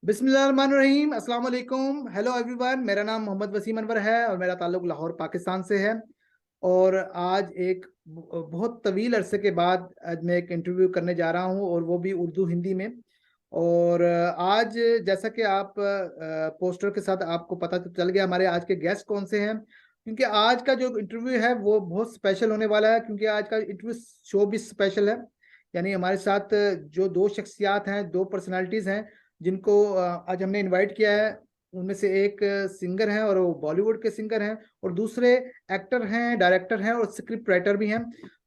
बिस्मिल्लाहिर्रहमानिर्रहीम, अस्सलाम वालेकुम, हेलो एवरीवन। मेरा नाम मोहम्मद वसीम अनवर है और मेरा ताल्लुक लाहौर पाकिस्तान से है। और आज एक बहुत तवील अरसे के बाद आज मैं एक इंटरव्यू करने जा रहा हूँ और वो भी उर्दू हिंदी में। और आज जैसा कि आप पोस्टर के साथ आपको पता तो चल गया हमारे आज के गेस्ट कौन से हैं, क्योंकि आज का जो इंटरव्यू है वो बहुत स्पेशल होने वाला है, क्योंकि आज का इंटरव्यू शो भी स्पेशल है। यानी हमारे साथ जो दो शख्सियात हैं, दो पर्सनालिटीज़ हैं जिनको आज हमने इनवाइट किया है। उनमें से एक सिंगर हैं और वो बॉलीवुड के सिंगर हैं, और दूसरे एक्टर हैं, डायरेक्टर हैं और स्क्रिप्ट राइटर भी हैं।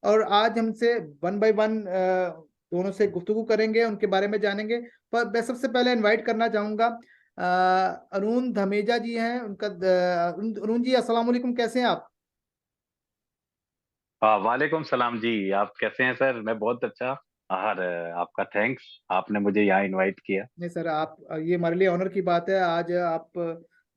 और आज हमसे वन बाय वन दोनों से गुफ्तगू करेंगे, उनके बारे में जानेंगे। पर मैं सबसे पहले इनवाइट करना चाहूँगा अरुण धमेजा जी हैं। उनका अरुण जी, अस्सलाम वालेकुम, कैसे हैं आप? वालेकुम सलाम जी। आप कैसे हैं सर? मैं बहुत अच्छा। और आपका थैंक्स, आपने मुझे यहाँ इनवाइट किया। नहीं सर, आप ये हमारे लिए ऑनर की बात है, आज आप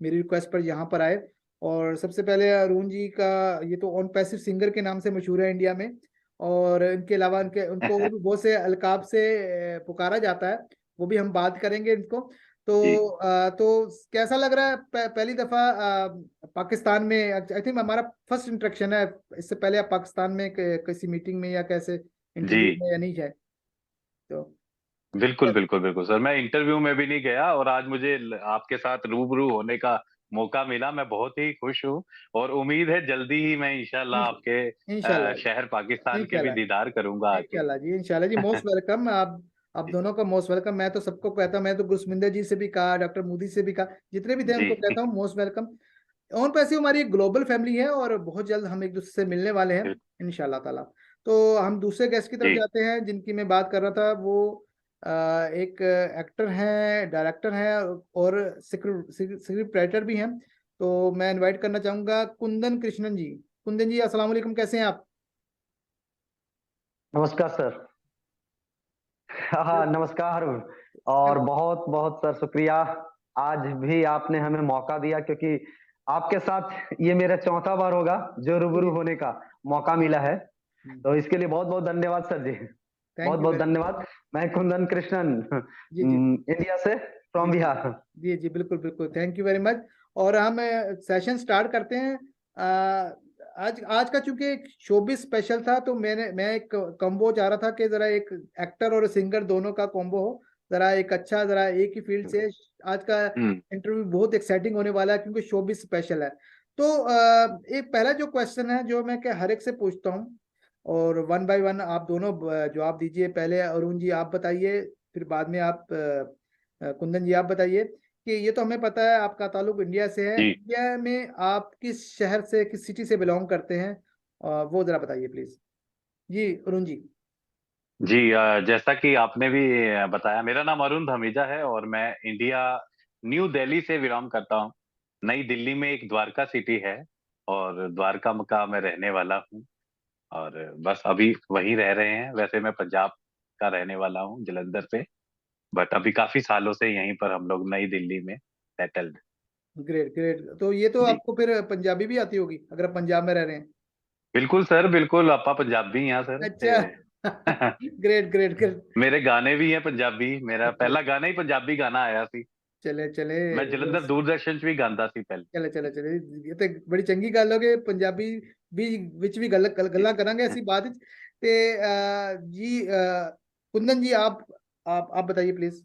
मेरी रिक्वेस्ट पर यहाँ पर आए। और सबसे पहले अरुण जी का, ये तो ऑन पैसिव सिंगर के नाम से मशहूर है इंडिया में, और इनके अलावा उनके उनको और भी बहुत से अलकाब से पुकारा जाता है। वो भी हम बात करेंगे इनको। जी तो कैसा लग रहा है पहली दफ़ा पाकिस्तान में? आई थिंक हमारा फर्स्ट इंटरेक्शन है। इससे पहले आप पाकिस्तान में किसी मीटिंग में या कैसे जी। इंटरव्यू में या नहीं है? तो बिल्कुल बिल्कुल बिल्कुल सर, मैं इंटरव्यू में भी नहीं गया और आज मुझे आपके साथ रूबरू होने का मौका मिला। मैं बहुत ही खुश हूँ और उम्मीद है जल्दी ही मैं इंशाल्लाह आपके इंशाल्लाह, शहर पाकिस्तान के भी इंशाल्लाह, दीदार करूंगा आके। इंशाल्लाह जी, इंशाल्लाह जी, मोस्ट वेलकम। आप जी दोनों का मोस्ट वेलकम। मैं तो सबको कहता हूँ, मैं तो गुरसमिंदर जी से भी कहा, डॉक्टर मोदी से भी कहा, जितने भी थे जी उनको कहता हूँ मोस्ट वेलकम। ऑन पैसे हमारी एक ग्लोबल फैमिली है और बहुत जल्द हम एक दूसरे से मिलने वाले हैं इंशाल्लाह ताला। तो हम दूसरे गेस्ट की तरफ जी जाते हैं जिनकी मैं बात कर रहा था। वो एक एक्टर हैं, डायरेक्टर हैं और स्क्रिप्ट राइटर भी हैं। तो मैं इनवाइट करना चाहूंगा कुंदन कृष्णन जी। कुंदन जी, अस्सलाम वालेकुम, कैसे हैं आप? नमस्कार सर। हाँ नमस्कार। और बहुत बहुत सर शुक्रिया। आज भी आपने हमें मौका दिया, क्योंकि आपके साथ ये मेरा चौथा बार होगा जो रूबरू होने का मौका मिला है। तो इसके लिए बहुत बहुत धन्यवाद सर जी। थैंक बहुत यू बहुत वेरी मच। धन्यवाद। मैं कुंदन कृष्णन, जी जी इंडिया से, जी फ्रॉम जी बिहार। जी जी, बिल्कुल बिल्कुल, थैंक यू वेरी मच। और हम सेशन स्टार्ट करते हैं। अ, आज आज का चूंकि शोबिस स्पेशल था, तो मैं एक कॉम्बो चाह रहा था कि जरा एक एक्टर और सिंगर दोनों का कॉम्बो हो, जरा एक अच्छा, जरा एक ही फील्ड से। आज का हम्म। इंटरव्यू बहुत एक्साइटिंग होने वाला है क्योंकि शोबिस स्पेशल है। तो एक पहला जो क्वेश्चन है जो मैं हर एक से पूछता हूँ, और वन बाय वन आप दोनों जवाब दीजिए। पहले अरुण जी आप बताइए, फिर बाद में आप कुंदन जी आप बताइए कि ये तो हमें पता है आपका ताल्लुक इंडिया से है। जी इंडिया में आप किस शहर से, किस सिटी से बिलोंग करते हैं? वो जरा बताइए प्लीज। जी अरुण जी। जी जैसा कि आपने भी बताया, मेरा नाम अरुण धमीजा है और मैं इंडिया न्यू दिल्ली से बिलोंग करता हूँ। नई दिल्ली में एक द्वारका सिटी है और द्वारका का मैं रहने वाला हूँ। और बस अभी वहीं रह रहे हैं। वैसे मैं पंजाब का रहने वाला हूँ, जलंधर से। बट अभी काफी सालों से यहीं पर हम लोग नई दिल्ली में सेटल्ड। Great great. तो ये तो जी आपको फिर पंजाबी भी आती होगी अगर आप पंजाब में रह रहे हैं। बिल्कुल सर, बिल्कुल। आपा पंजाबी यहाँ सर। अच्छा। Great great great. मेरे गाने भी हैं पंजाबी। मेरा अच्छा, पहला गाना ही पंजाबी गाना आया सी। चले चले। मैं जलंधर दूरदर्शन च भी गांदा सी पहले। चले चले चले, ये तो बड़ी चंगी गल हो गई। पंजाबी भी विच भी जी गल्लां करांगे ऐसी बात विच। ते जी कुंदन जी, आप बताइए प्लीज।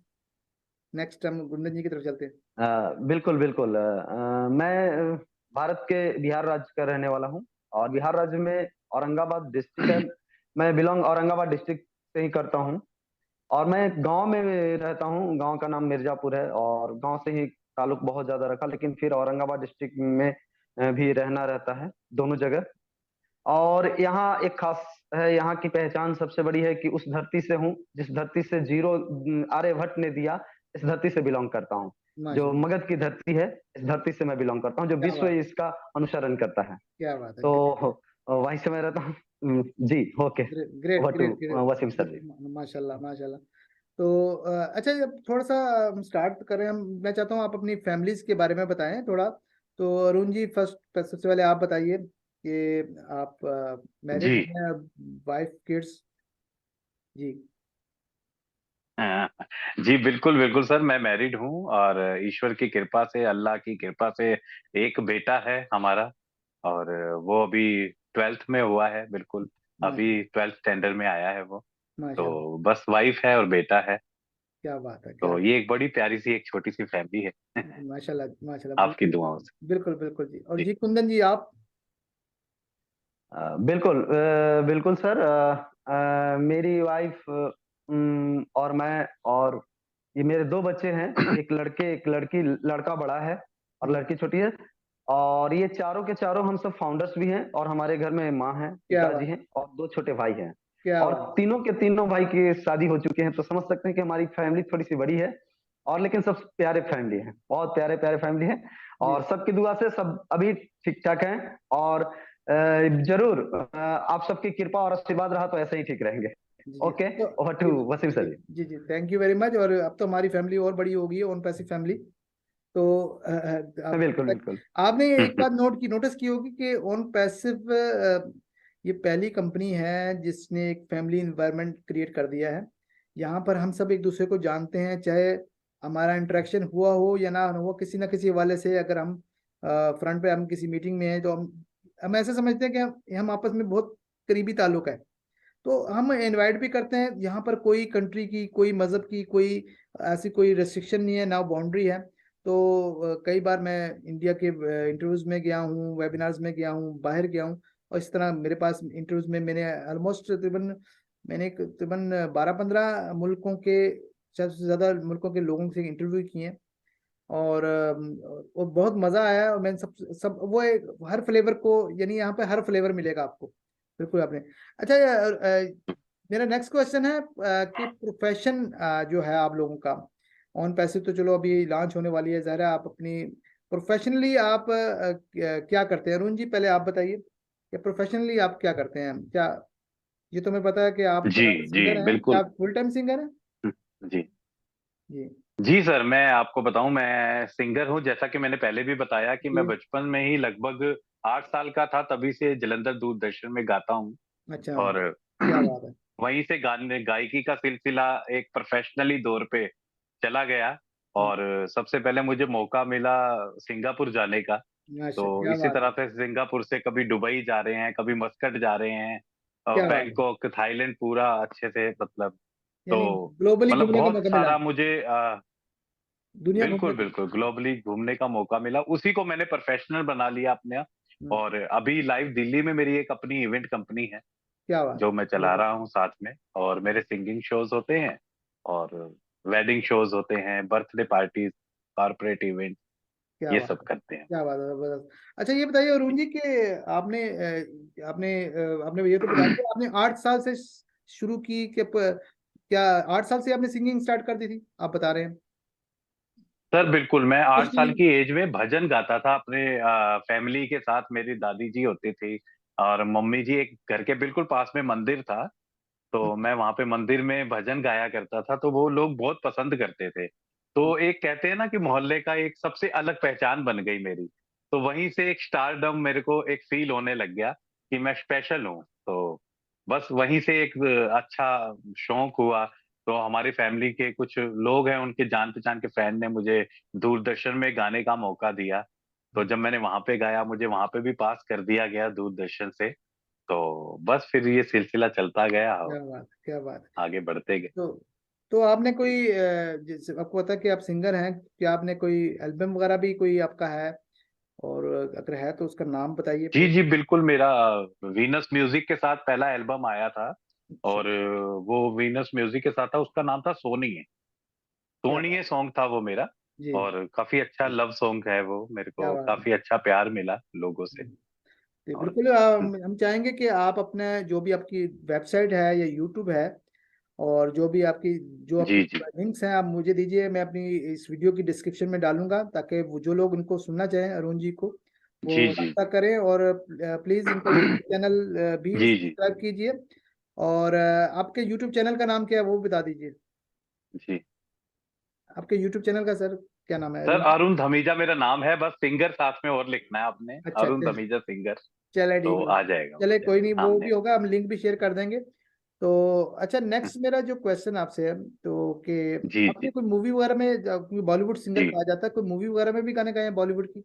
नेक्स्ट हम कुंदन जी की तरफ चलते हैं। बिल्कुल बिल्कुल। मैं भारत के बिहार राज्य का रहने वाला हूँ, और बिहार राज्य में औरंगाबाद डिस्ट्रिक्ट है। मैं बिलोंग औरंगाबाद डिस्ट्रिक्ट से ही करता हूँ। और मैं गांव में रहता हूँ। गांव का नाम मिर्जापुर है, और गांव से ही ताल्लुक बहुत ज्यादा रखा, लेकिन फिर औरंगाबाद डिस्ट्रिक्ट में भी रहना रहता है, दोनों जगह। और यहाँ एक खास है, यहाँ की पहचान सबसे बड़ी है कि उस धरती से हूँ जिस धरती से जीरो आर्यभट्ट ने दिया। इस धरती से बिलोंग करता हूँ, जो माशाल्लाह। मगध की धरती है। इस धरती से मैं बिलोंग करता हूँ, जो क्या विश्व बात, इसका अनुसरण करता है। क्या बात है। तो वहीं से मैं रहता हूँ। जी okay. Great great over to great Waseem sir ji. Great, माशाल्लाह माशाल्लाह। तो अच्छा, जब थोड़ा सा हम स्टार्ट करें, हम मैं चाहता हूँ आप अपनी फैमिलीज के बारे में बताएं थोड़ा। तो अरुण जी, फर्स्ट सबसे पहले आप बताइए कि आप मैरिड जी हैं, वाइफ, किड्स? जी। जी बिल्कुल बिल्कुल सर, मैं मैरिड हूँ और ईश्वर की कृपा से, अल्लाह की कृपा से एक बेटा है हमारा। और वो अभी 12th में हुआ है, बिल्कुल अभी माशा 12th स्टैंडर्ड में आया है वो। माशाल्लाह। तो बस वाइफ है और बेटा है। क्या बात है, क्या। तो ये एक बड़ी प्यारी सी एक छोटी सी फैमिली है। माशाल्लाह माशाल्लाह, आपकी बिल्कुल। दुआओं से। बिल्कुल बिल्कुल जी। और जी जी कुंदन जी, आप। बिल्कुल बिल्कुल सर। मेरी वाइफ और मैं और ये मेरे दो बच्चे हैं, एक लड़के एक लड़की। लड़का बड़ा है और जी। लड़की छोटी है। और ये चारों के चारों हम सब फाउंडर्स भी हैं, और हमारे घर में माँ है, क्या पिताजी बात। हैं और दो छोटे भाई हैं। क्या और बात। तीनों के तीनों भाई की शादी हो चुके हैं, तो समझ सकते हैं कि हमारी फैमिली थोड़ी सी बड़ी है। और लेकिन सब प्यारे फैमिली है, बहुत प्यारे प्यारे फैमिली है। जी और सबकी दुआ से सब अभी ठीक ठाक हैं। और जरूर आप सबकी कृपा और आशीर्वाद रहा तो ऐसे ही ठीक रहेंगे। जी जी। ओके, तो ओवर टू जी वसीम जी सर। जी जी, थैंक यू वेरी मच। और अब तो हमारी फैमिली और बड़ी हो गई है, ओन पैसिव फैमिली। तो बिल्कुल बिल्कुल। आपने एक बात नोटिस की होगी कि ओन पैसिव ये पहली कंपनी है जिसने एक फैमिली इन्वायरमेंट क्रिएट कर दिया है। यहाँ पर हम सब एक दूसरे को जानते हैं, चाहे हमारा इंटरेक्शन हुआ हो या ना हुआ, किसी ना किसी हवाले से। अगर हम फ्रंट पे हम किसी मीटिंग में हैं तो हम ऐसे समझते हैं कि हम आपस में बहुत करीबी ताल्लुक है। तो हम इनवाइट भी करते हैं। यहाँ पर कोई कंट्री की, कोई मजहब की, कोई ऐसी कोई रेस्ट्रिक्शन नहीं है, ना बाउंड्री है। तो कई बार मैं इंडिया के इंटरव्यूज में गया हूँ, वेबिनार्स में गया हूँ, बाहर गया हूँ। और इस तरह मेरे पास इंटरव्यूज में मैंने ऑलमोस्ट तकरीबन, मैंने तकरीबन 12-15 मुल्कों के, सबसे ज्यादा मुल्कों के लोगों से इंटरव्यू किए हैं। और बहुत मजा आया। और मैंने सब सब वो हर फ्लेवर को, यानी यहाँ पे हर फ्लेवर मिलेगा आपको। बिल्कुल आपने। अच्छा, मेरा नेक्स्ट क्वेश्चन है कि प्रोफेशन जो है आप लोगों का, ऑन पैसिव तो चलो अभी लॉन्च होने वाली है, ज़ाहिर है आप अपनी प्रोफेशनली आप क्या करते हैं। अरुण जी, पहले आप बताइए कि प्रोफेशनली आप क्या करते हैं, क्या। ये तो मैं पता है कि आप जी जी सिंगर हैं, क्या बिल्कुल। आप फुल टाइम सिंगर हैं। जी जी। जी सर, मैं आपको बताऊं, मैं सिंगर हूं। जैसा कि मैंने पहले भी बताया कि मैं जी। बचपन में ही लगभग 8 साल का था तभी से जलंधर दूरदर्शन में गाता हूं। अच्छा। और क्या बात है। वहीं से गाने गायकी का सिलसिला एक प्रोफेशनली दौर पे चला गया। हम्म, और सबसे पहले मुझे मौका मिला सिंगापुर जाने का। तो माशा, क्या इसी बात है। तरह से सिंगापुर से कभी दुबई जा रहे हैं, कभी मस्कट जा रहे हैं, और क्या बात है। बैंकॉक, थाईलैंड, पूरा अच्छे से मतलब। यानी तो ग्लोबली मतलब घूमने का बहुत मौका मिला, सारा मुझे दुनिया घूमने बिल्कुल का। बिल्कुल ग्लोबली घूमने का मौका मिला, उसी को मैंने प्रोफेशनल बना लिया अपने यहाँ। हम्म, और अभी लाइव दिल्ली में मेरी एक अपनी इवेंट कंपनी है क्या बात जो है। मैं चला रहा हूँ साथ में। और मेरे सिंगिंग शोज होते हैं, और वेडिंग शोज होते हैं, बर्थडे पार्टीज, कॉर्पोरेट इवेंट, क्या ये बात सब है। करते हैं। क्या बात है, जबरदस्त। अच्छा, ये बताइए अरुण जी कि आपने आपने ये तो बता दिया, आपने 8 साल से शुरू की कि क्या 8 साल से आपने सिंगिंग स्टार्ट कर दी थी, आप बता रहे हैं। सर बिल्कुल, मैं 8 साल Especially- की एज में भजन गाता था अपने फैमिली के साथ। मेरी दादी जी होती थी और मम्मी जी, एक घर के बिल्कुल पास में मंदिर था, तो मैं वहां पे मंदिर में भजन गाया करता था, तो वो लोग बहुत पसंद करते थे। तो एक कहते हैं ना कि मोहल्ले का एक सबसे अलग पहचान बन गई मेरी। तो वहीं से एक स्टारडम मेरे को एक फील होने लग गया कि मैं स्पेशल हूँ। तो बस वहीं से एक अच्छा शौक हुआ। तो हमारी फैमिली के कुछ लोग हैं, उनके जान पहचान के फैन ने मुझे दूरदर्शन में गाने का मौका दिया। तो जब मैंने वहां पे गाया, मुझे वहां पे भी पास कर दिया गया दूरदर्शन से। तो बस फिर ये सिलसिला चलता गया और क्या बात है, क्या बात है। आगे बढ़ते गए। तो आपने कोई जैसे आपको पता है कि आप सिंगर हैं, क्या आपने कोई एल्बम वगैरह भी कोई आपका है, और अगर है तो उसका नाम बताइए जी प्लीज। जी बिल्कुल, मेरा वीनस म्यूजिक के साथ पहला एल्बम आया था। अच्छा। और वो वीनस म्यूजिक के साथ था, उसका नाम था सोनिए। क्या सोनिए बात। सॉन्ग था वो मेरा। जी। और काफी अच्छा लव सॉन्ग है वो, मेरे क्या को बात है। काफी अच्छा प्यार मिला लोगों से। जी, और बिल्कुल। हम चाहेंगे कि आप अपने जो भी आपकी वेबसाइट है या यूट्यूब है, और जो आपकी जी जी लिंक्स हैं, आप मुझे दीजिए। मैं अपनी इस वीडियो की डिस्क्रिप्शन में डालूंगा, ताकि वो जो लोग इनको सुनना चाहें अरुण जी को, वो जी जी रब्ता करें। और प्लीज़ इनका यूट्यूब चैनल भी जी जी सब्सक्राइब कीजिए। और आपके यूट्यूब चैनल का नाम क्या है वो बता दीजिए। जी। आपके यूट्यूब चैनल का सर क्या नाम है, सर अरुण जी? अरुण धमीजा मेरा नाम है, बस सिंगर साथ में और लिखना है आपने, अच्छा अरुण अच्छा। धमीजा सिंगर। चले तो ठीक है। आ जाएगा चले, मुझे कोई नहीं, वो भी सामने। होगा, हम लिंक भी शेयर कर देंगे। तो अच्छा, नेक्स्ट मेरा जो क्वेश्चन आपसे है, तो कि जी आपने जी कोई मूवी वगैरह में, बॉलीवुड सिंगर जी कहा जाता है, कोई मूवी वगैरह में भी गाने गाए हैं बॉलीवुड की?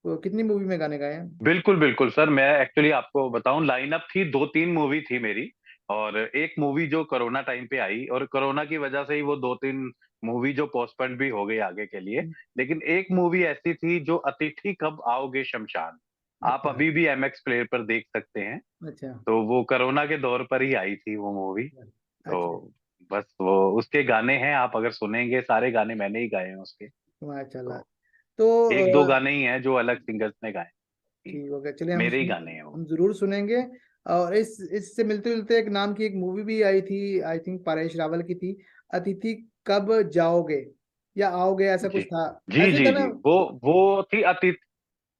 तो कितनी मूवी में गाने गाए हैं? बिल्कुल बिल्कुल सर, मैं एक्चुअली आपको बताऊं, लाइनअप थी, 2-3 मूवी थी मेरी। और एक मूवी जो कोरोना टाइम पे आई, और कोरोना की वजह से ही वो 2-3 मूवी जो पोस्टपोन भी हो गई आगे के लिए। हम्म, लेकिन एक मूवी ऐसी थी जो अतिथि कब आओगे शमशान, आप अच्छा अभी भी एमएक्स प्लेयर पर देख सकते हैं। अच्छा तो वो कोरोना के दौर पर ही आई थी वो मूवी। तो अच्छा। बस वो उसके गाने हैं, आप अगर सुनेंगे, सारे गाने मैंने ही गाए हैं उसके। माशाल्लाह। तो तो एक दो गाने ही हैं जो अलग सिंगर्स ने गाए हैं। ठीक हो गया, चलिए मेरे ही गाने हैं वो। हम जरूर सुनेंगे। और इस इससे मिलते जुलते एक नाम की एक मूवी भी आई थी, आई थिंक परेश रावल की थी, अतिथि कब जाओगे या आओगे, ऐसा जी कुछ था। जी ऐसे जी था ना? जी, वो थी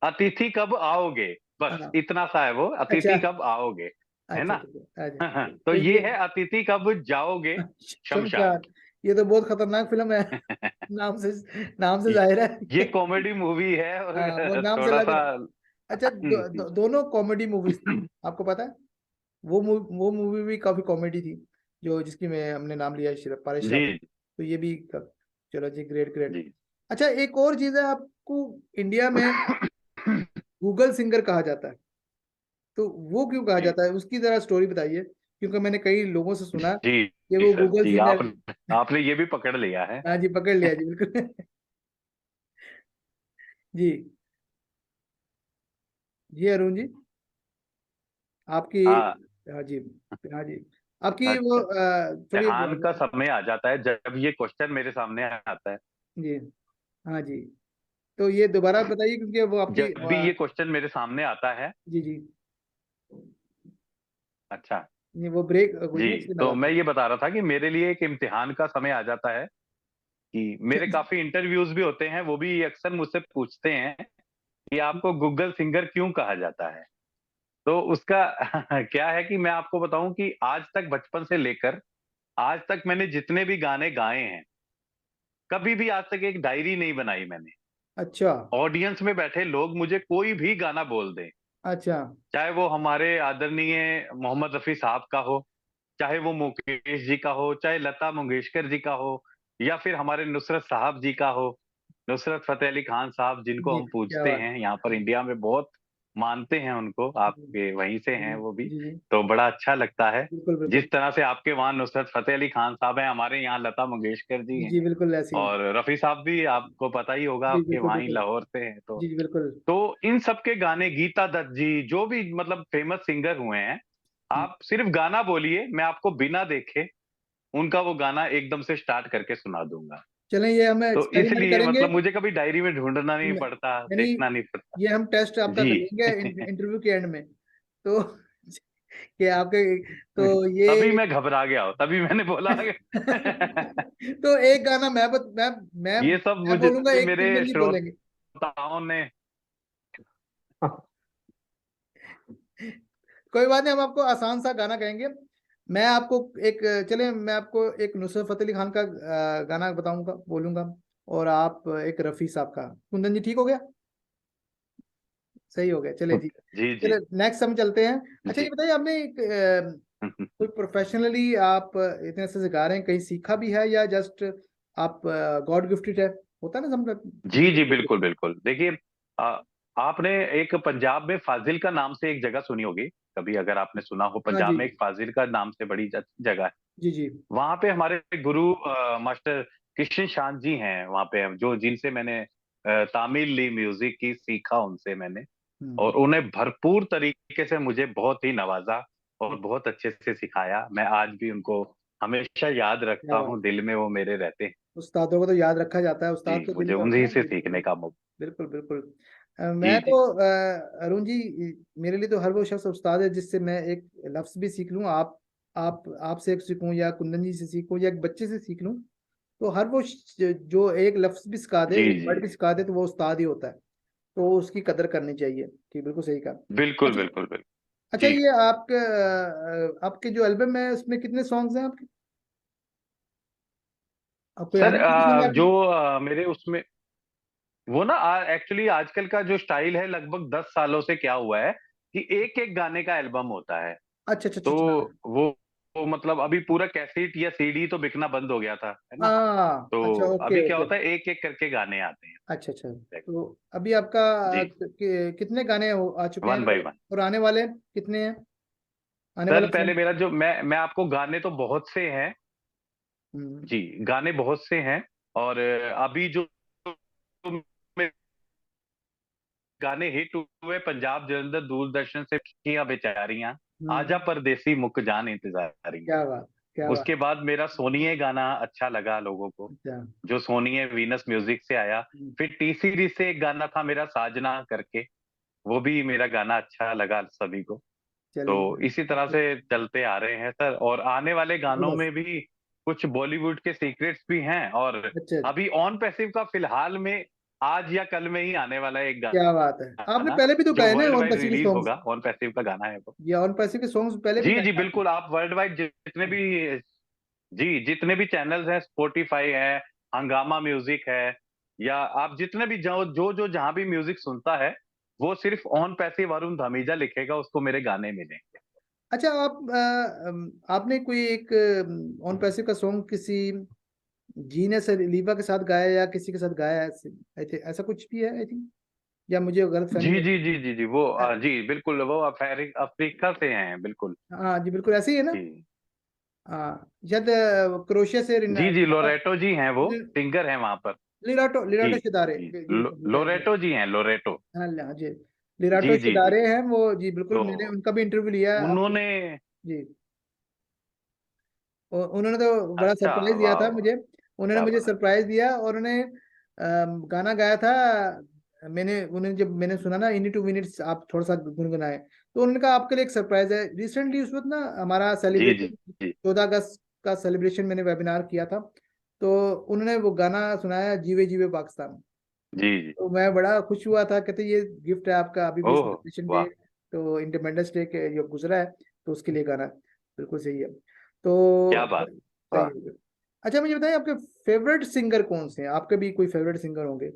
अतिथि कब आओगे। बस हाँ, इतना सा है वो, अच्छा अतिथि कब आओगे, है अच्छा ना। अच्छा अच्छा। तो तो ये ये है अतिथि कब जाओगे शमशान। शमशान, ये तो बहुत खतरनाक फिल्म है। नाम से नाम से ये जाहिर है ये कॉमेडी मूवी है हाँ, वो और नाम से थोड़ा लग सा। रहा है। अच्छा, दोनों कॉमेडी मूवीज थी, आपको पता है? वो मूवी भी काफी कॉमेडी थी, जो जिसकी मैं हमने नाम लिया है परेश रावल। जी तो ये भी चलो जी, ग्रेट ग्रेट। जी अच्छा, एक और चीज है, आपको इंडिया में गूगल सिंगर कहा जाता है, तो वो क्यों कहा जी जाता है, उसकी जरा स्टोरी बताइए, क्योंकि मैंने कई लोगों से सुना जी कि जी वो सर गूगल जी, सिंगर। आपने ये भी पकड़ लिया है। हाँ जी, पकड़ लिया जी, बिल्कुल। जी जी, अरुण जी, आपकी, हाँ, हाँ जी, हाँ जी, आपकी वो अच्छा, थोड़ी, इम्तिहान का समय आ जाता है जब ये क्वेश्चन मेरे सामने आता है। जी हाँ जी, तो ये दोबारा बताइए, क्योंकि वो आपकी जब भी ये क्वेश्चन मेरे सामने आता है। जी जी, अच्छा, ये वो ब्रेक हुई जी, ना, इसलिए मैं तो मैं बात ये बता रहा था कि मेरे लिए एक इम्तिहान का समय आ जाता है, कि मेरे कर काफी इंटरव्यूज भी होते हैं, वो भी अक्सर मुझसे पूछते हैं कि आपको गूगल सिंगर क्यों कहा जाता है। तो उसका क्या है कि मैं आपको बताऊं कि आज तक, बचपन से लेकर आज तक, मैंने जितने भी गाने गाए हैं, कभी भी आज तक एक डायरी नहीं बनाई मैंने। अच्छा ऑडियंस में बैठे लोग मुझे कोई भी गाना बोल दें, अच्छा, चाहे वो हमारे आदरणीय मोहम्मद रफी साहब का हो, चाहे वो मुकेश जी का हो, चाहे लता मंगेशकर जी का हो, या फिर हमारे नुसरत साहब जी का हो, नुसरत फतेह अली खान साहब, जिनको जी हम क्या पूजते बात हैं यहाँ पर इंडिया में, बहुत मानते हैं उनको, है। आपके वहीं से जी हैं वो भी। जी जी, तो बड़ा अच्छा लगता है, बिल्कुल बिल्कुल। जिस तरह से आपके वहाँ नुसरत फतेह अली खान साहब हैं, हमारे यहाँ लता मंगेशकर जी जी हैं, जी, बिल्कुल ऐसी हैं। और रफी साहब भी आपको पता ही होगा, जी आपके बिल्कुल वहाँ ही बिल्कुल। लाहौर से हैं। जी जी बिल्कुल। तो इन सब के गाने, गीता दत्त जी, जो भी मतलब फेमस सिंगर हुए हैं, आप सिर्फ गाना बोलिए, मैं आपको बिना देखे उनका वो गाना एकदम से स्टार्ट करके सुना दूंगा। चलें, ये हम तो एक्सपेरिमेंट इसलिए करेंगे। मतलब मुझे कभी डायरी में ढूंढना नहीं पड़ता, यानी देखना नहीं पड़ता। ये हम टेस्ट आपका जी करेंगे इंटरव्यू के एंड में, तो कि आपके, तो तभी ये मैं घबरा गया हूँ, तभी मैंने बोला। तो एक गाना मैं ये सब मैं बोलूंगा, मुझे एक मेरे कुंदन जी बोलेंगे। श्रोताओं ने। कोई बात नहीं, हम आपको आसान सा गाना कहेंगे। मैं आपको एक, चले मैं आपको एक नुसरत फतेह अली खान का गाना बताऊंगा, बोलूंगा, और आप एक रफी साहब का। कुंदन जी, ठीक हो गया? सही हो गया, चले जी। जी जी चले नेक्स्ट हम चलते हैं। अच्छा, ये जी। बताइए, आपने एक कोई प्रोफेशनली आप इतने अच्छे से गा रहे हैं, कहीं सीखा भी है, या जस्ट आप गॉड गिफ्टेड है, होता है ना जी जी, सब। बिल्कुल बिल्कुल, देखिए, आ, आपने एक पंजाब में फाजिल का नाम से एक जगह सुनी होगी, कभी अगर आपने सुना हो, हाँ पंजाब जी में एक फाजिल का नाम से बड़ी जगह है। जी जी। वहां पे हमारे गुरु मास्टर कृष्ण शांत जी हैं वहां पे, जो जिनसे मैंने तामिल ली म्यूजिक की सीखा, उनसे मैंने, हम्म, और उन्हें भरपूर तरीके से मुझे बहुत ही नवाजा और बहुत अच्छे से सिखाया। मैं आज भी उनको हमेशा याद रखता क्या बात हूँ, है। दिल में वो मेरे रहते हैं। उस्तादों को तो याद रखा जाता है, जी, उस्ताद तो दिल मुझे में होते उन्हीं हैं ना। से जी सीखने का मौका। बिल्कुल बिल्कुल। जी मैं जी तो अरुण जी, मेरे लिए तो हर वो शख्स उस्ताद है जिससे मैं एक लफ्ज भी सीख लूं, आप आपसे एक सीखूं, या कुंदन जी से सीखूं, या एक बच्चे से सीख लूं, तो हर वो जो एक लफ्ज भी सिखा दे, जी एक जी, वर्ड भी सिखा दे, तो वो उस्ताद ही होता है। तो उसकी कदर करनी चाहिए, ठीक, बिल्कुल सही कहा। बिल्कुल अच्छा, बिल्कुल बिल्कुल। अच्छा, जी ये आपके आपके जो एल्बम है, उसमें कितने सॉन्ग्स हैं आपके? आपको याद सर, है कितने सॉन्ग हैं आपके? जो मेरे उसमें, वो ना, एक्चुअली आजकल का जो स्टाइल है, लगभग 10 सालों से क्या हुआ है कि एक एक गाने का एल्बम होता है। अच्छा अच्छा अच्छा तो अच्छा। वो मतलब अभी पूरा कैसेट या सीडी तो बिकना बंद हो गया था, है ना। हाँ तो अच्छा, ओके अभी क्या ओके। होता है, एक एक करके गाने आते हैं। अच्छा अच्छा, तो अभी आपका जी, कितने गाने आ चुके हैं वन बाय और वन। आने वाले कितने हैं, आने सर वाले पहले सॉन्ग? मेरा जो मैं आपको गाने तो बहुत से हैं। हम्म। जी, गाने बहुत से हैं। और अभी जो मेरे गाने हिट हुए, पंजाब जलंधर दूरदर्शन से किया बेचारियां, हम्म। आजा परदेसी मुक जान इंतजारियां। क्या बात, क्या बात। उसके बाद मेरा सोनिए गाना अच्छा लगा लोगों को, अच्छा। जो सोनिए वीनस म्यूजिक से आया। फिर टी सीरीज से एक गाना था मेरा साजना करके, वो भी मेरा गाना अच्छा लगा सभी को। तो चलिए। इसी तरह से चलते आ रहे हैं सर, और आने वाले गानों बस। में भी कुछ बॉलीवुड के सीक्रेट्स भी हैं। और अच्छा, अभी ऑन पैसिव का फिलहाल में आज या कल में ही आने वाला है एक क्या बात है। आपने गाना, पहले भी तो जो गाए ना world on wide Pacific release songs, होगा। ऑन पैसिव का गाना है वो। ये ऑन पैसिफिक सॉन्ग्स पहले भी जी गाए जी हैं आपने? बिल्कुल, आप वर्ल्ड वाइड जितने भी, जी जितने भी चैनल्स हैं, स्पॉटिफाई है, हंगामा म्यूजिक है, या आप जितने भी जो जहां भी म्यूजिक सुनता है, वो सिर्फ ऑन पैसिव वरुण धमीजा लिखेगा, उसको मेरे गाने मिलेंगे। अच्छा, आपने कोई एक ऑन पैसिव का सॉन्ग किसी जीने से लीवा के साथ गाया या किसी के साथ गाया है ऐसा कुछ भी है आई थिंक, या मुझे गलत फहमी जी हो? जी जी जी जी वो जी बिल्कुल, वो अफ्रीका से हैं बिल्कुल। हाँ जी, बिल्कुल ऐसे ही है ना। जी हाँ, शायद क्रोशिया से जी जी, लोरेटो जी हैं, वो सिंगर हैं वहां पर। लिराटो, जी लिराटो सितारे जी, जी, बिल्कुल। लोरेटो जी हैं, लोरेटो। हाँ हाँ जी, लिराटो जी जी जी सितारे जी। हैं वो जी, बिल्कुल तो मैंने उनका भी इंटरव्यू लिया है अब। उन्होंने, जी, उन्होंने तो बड़ा अच्छा, सरप्राइज दिया वाह था वाह, मुझे। उन्होंने क्या मुझे बात। सरप्राइज दिया और उन्होंने गाना गाया था। मैंने उन्हें जब मैंने सुना ना, इन 2 मिनट्स आप थोड़ा सा गुनगुनाए, तो उन्होंने कहा आपके लिए एक सरप्राइज है। रिसेंटली उस वक्त ना हमारा जी जी सेलिब्रेशन, जी 14 अगस्त का सेलिब्रेशन, मैंने वेबिनार किया था, तो उन्होंने वो गाना सुनाया, जीवे जीवे पाकिस्तान। जी जी। तो मैं बड़ा खुश हुआ था, कहते ये गिफ्ट है आपका, अभी भी ओह, सेलिब्रेशन डे, वाह। तो इंडिपेंडेंस डे के जो गुजरा है, तो उसके लिए गाना बिल्कुल सही है। तो क्या बात, सही वाह। है। अच्छा, मुझे बताइए आपके फेवरेट सिंगर कौन से हैं? आपके भी कोई फेवरेट सिंगर होंगे?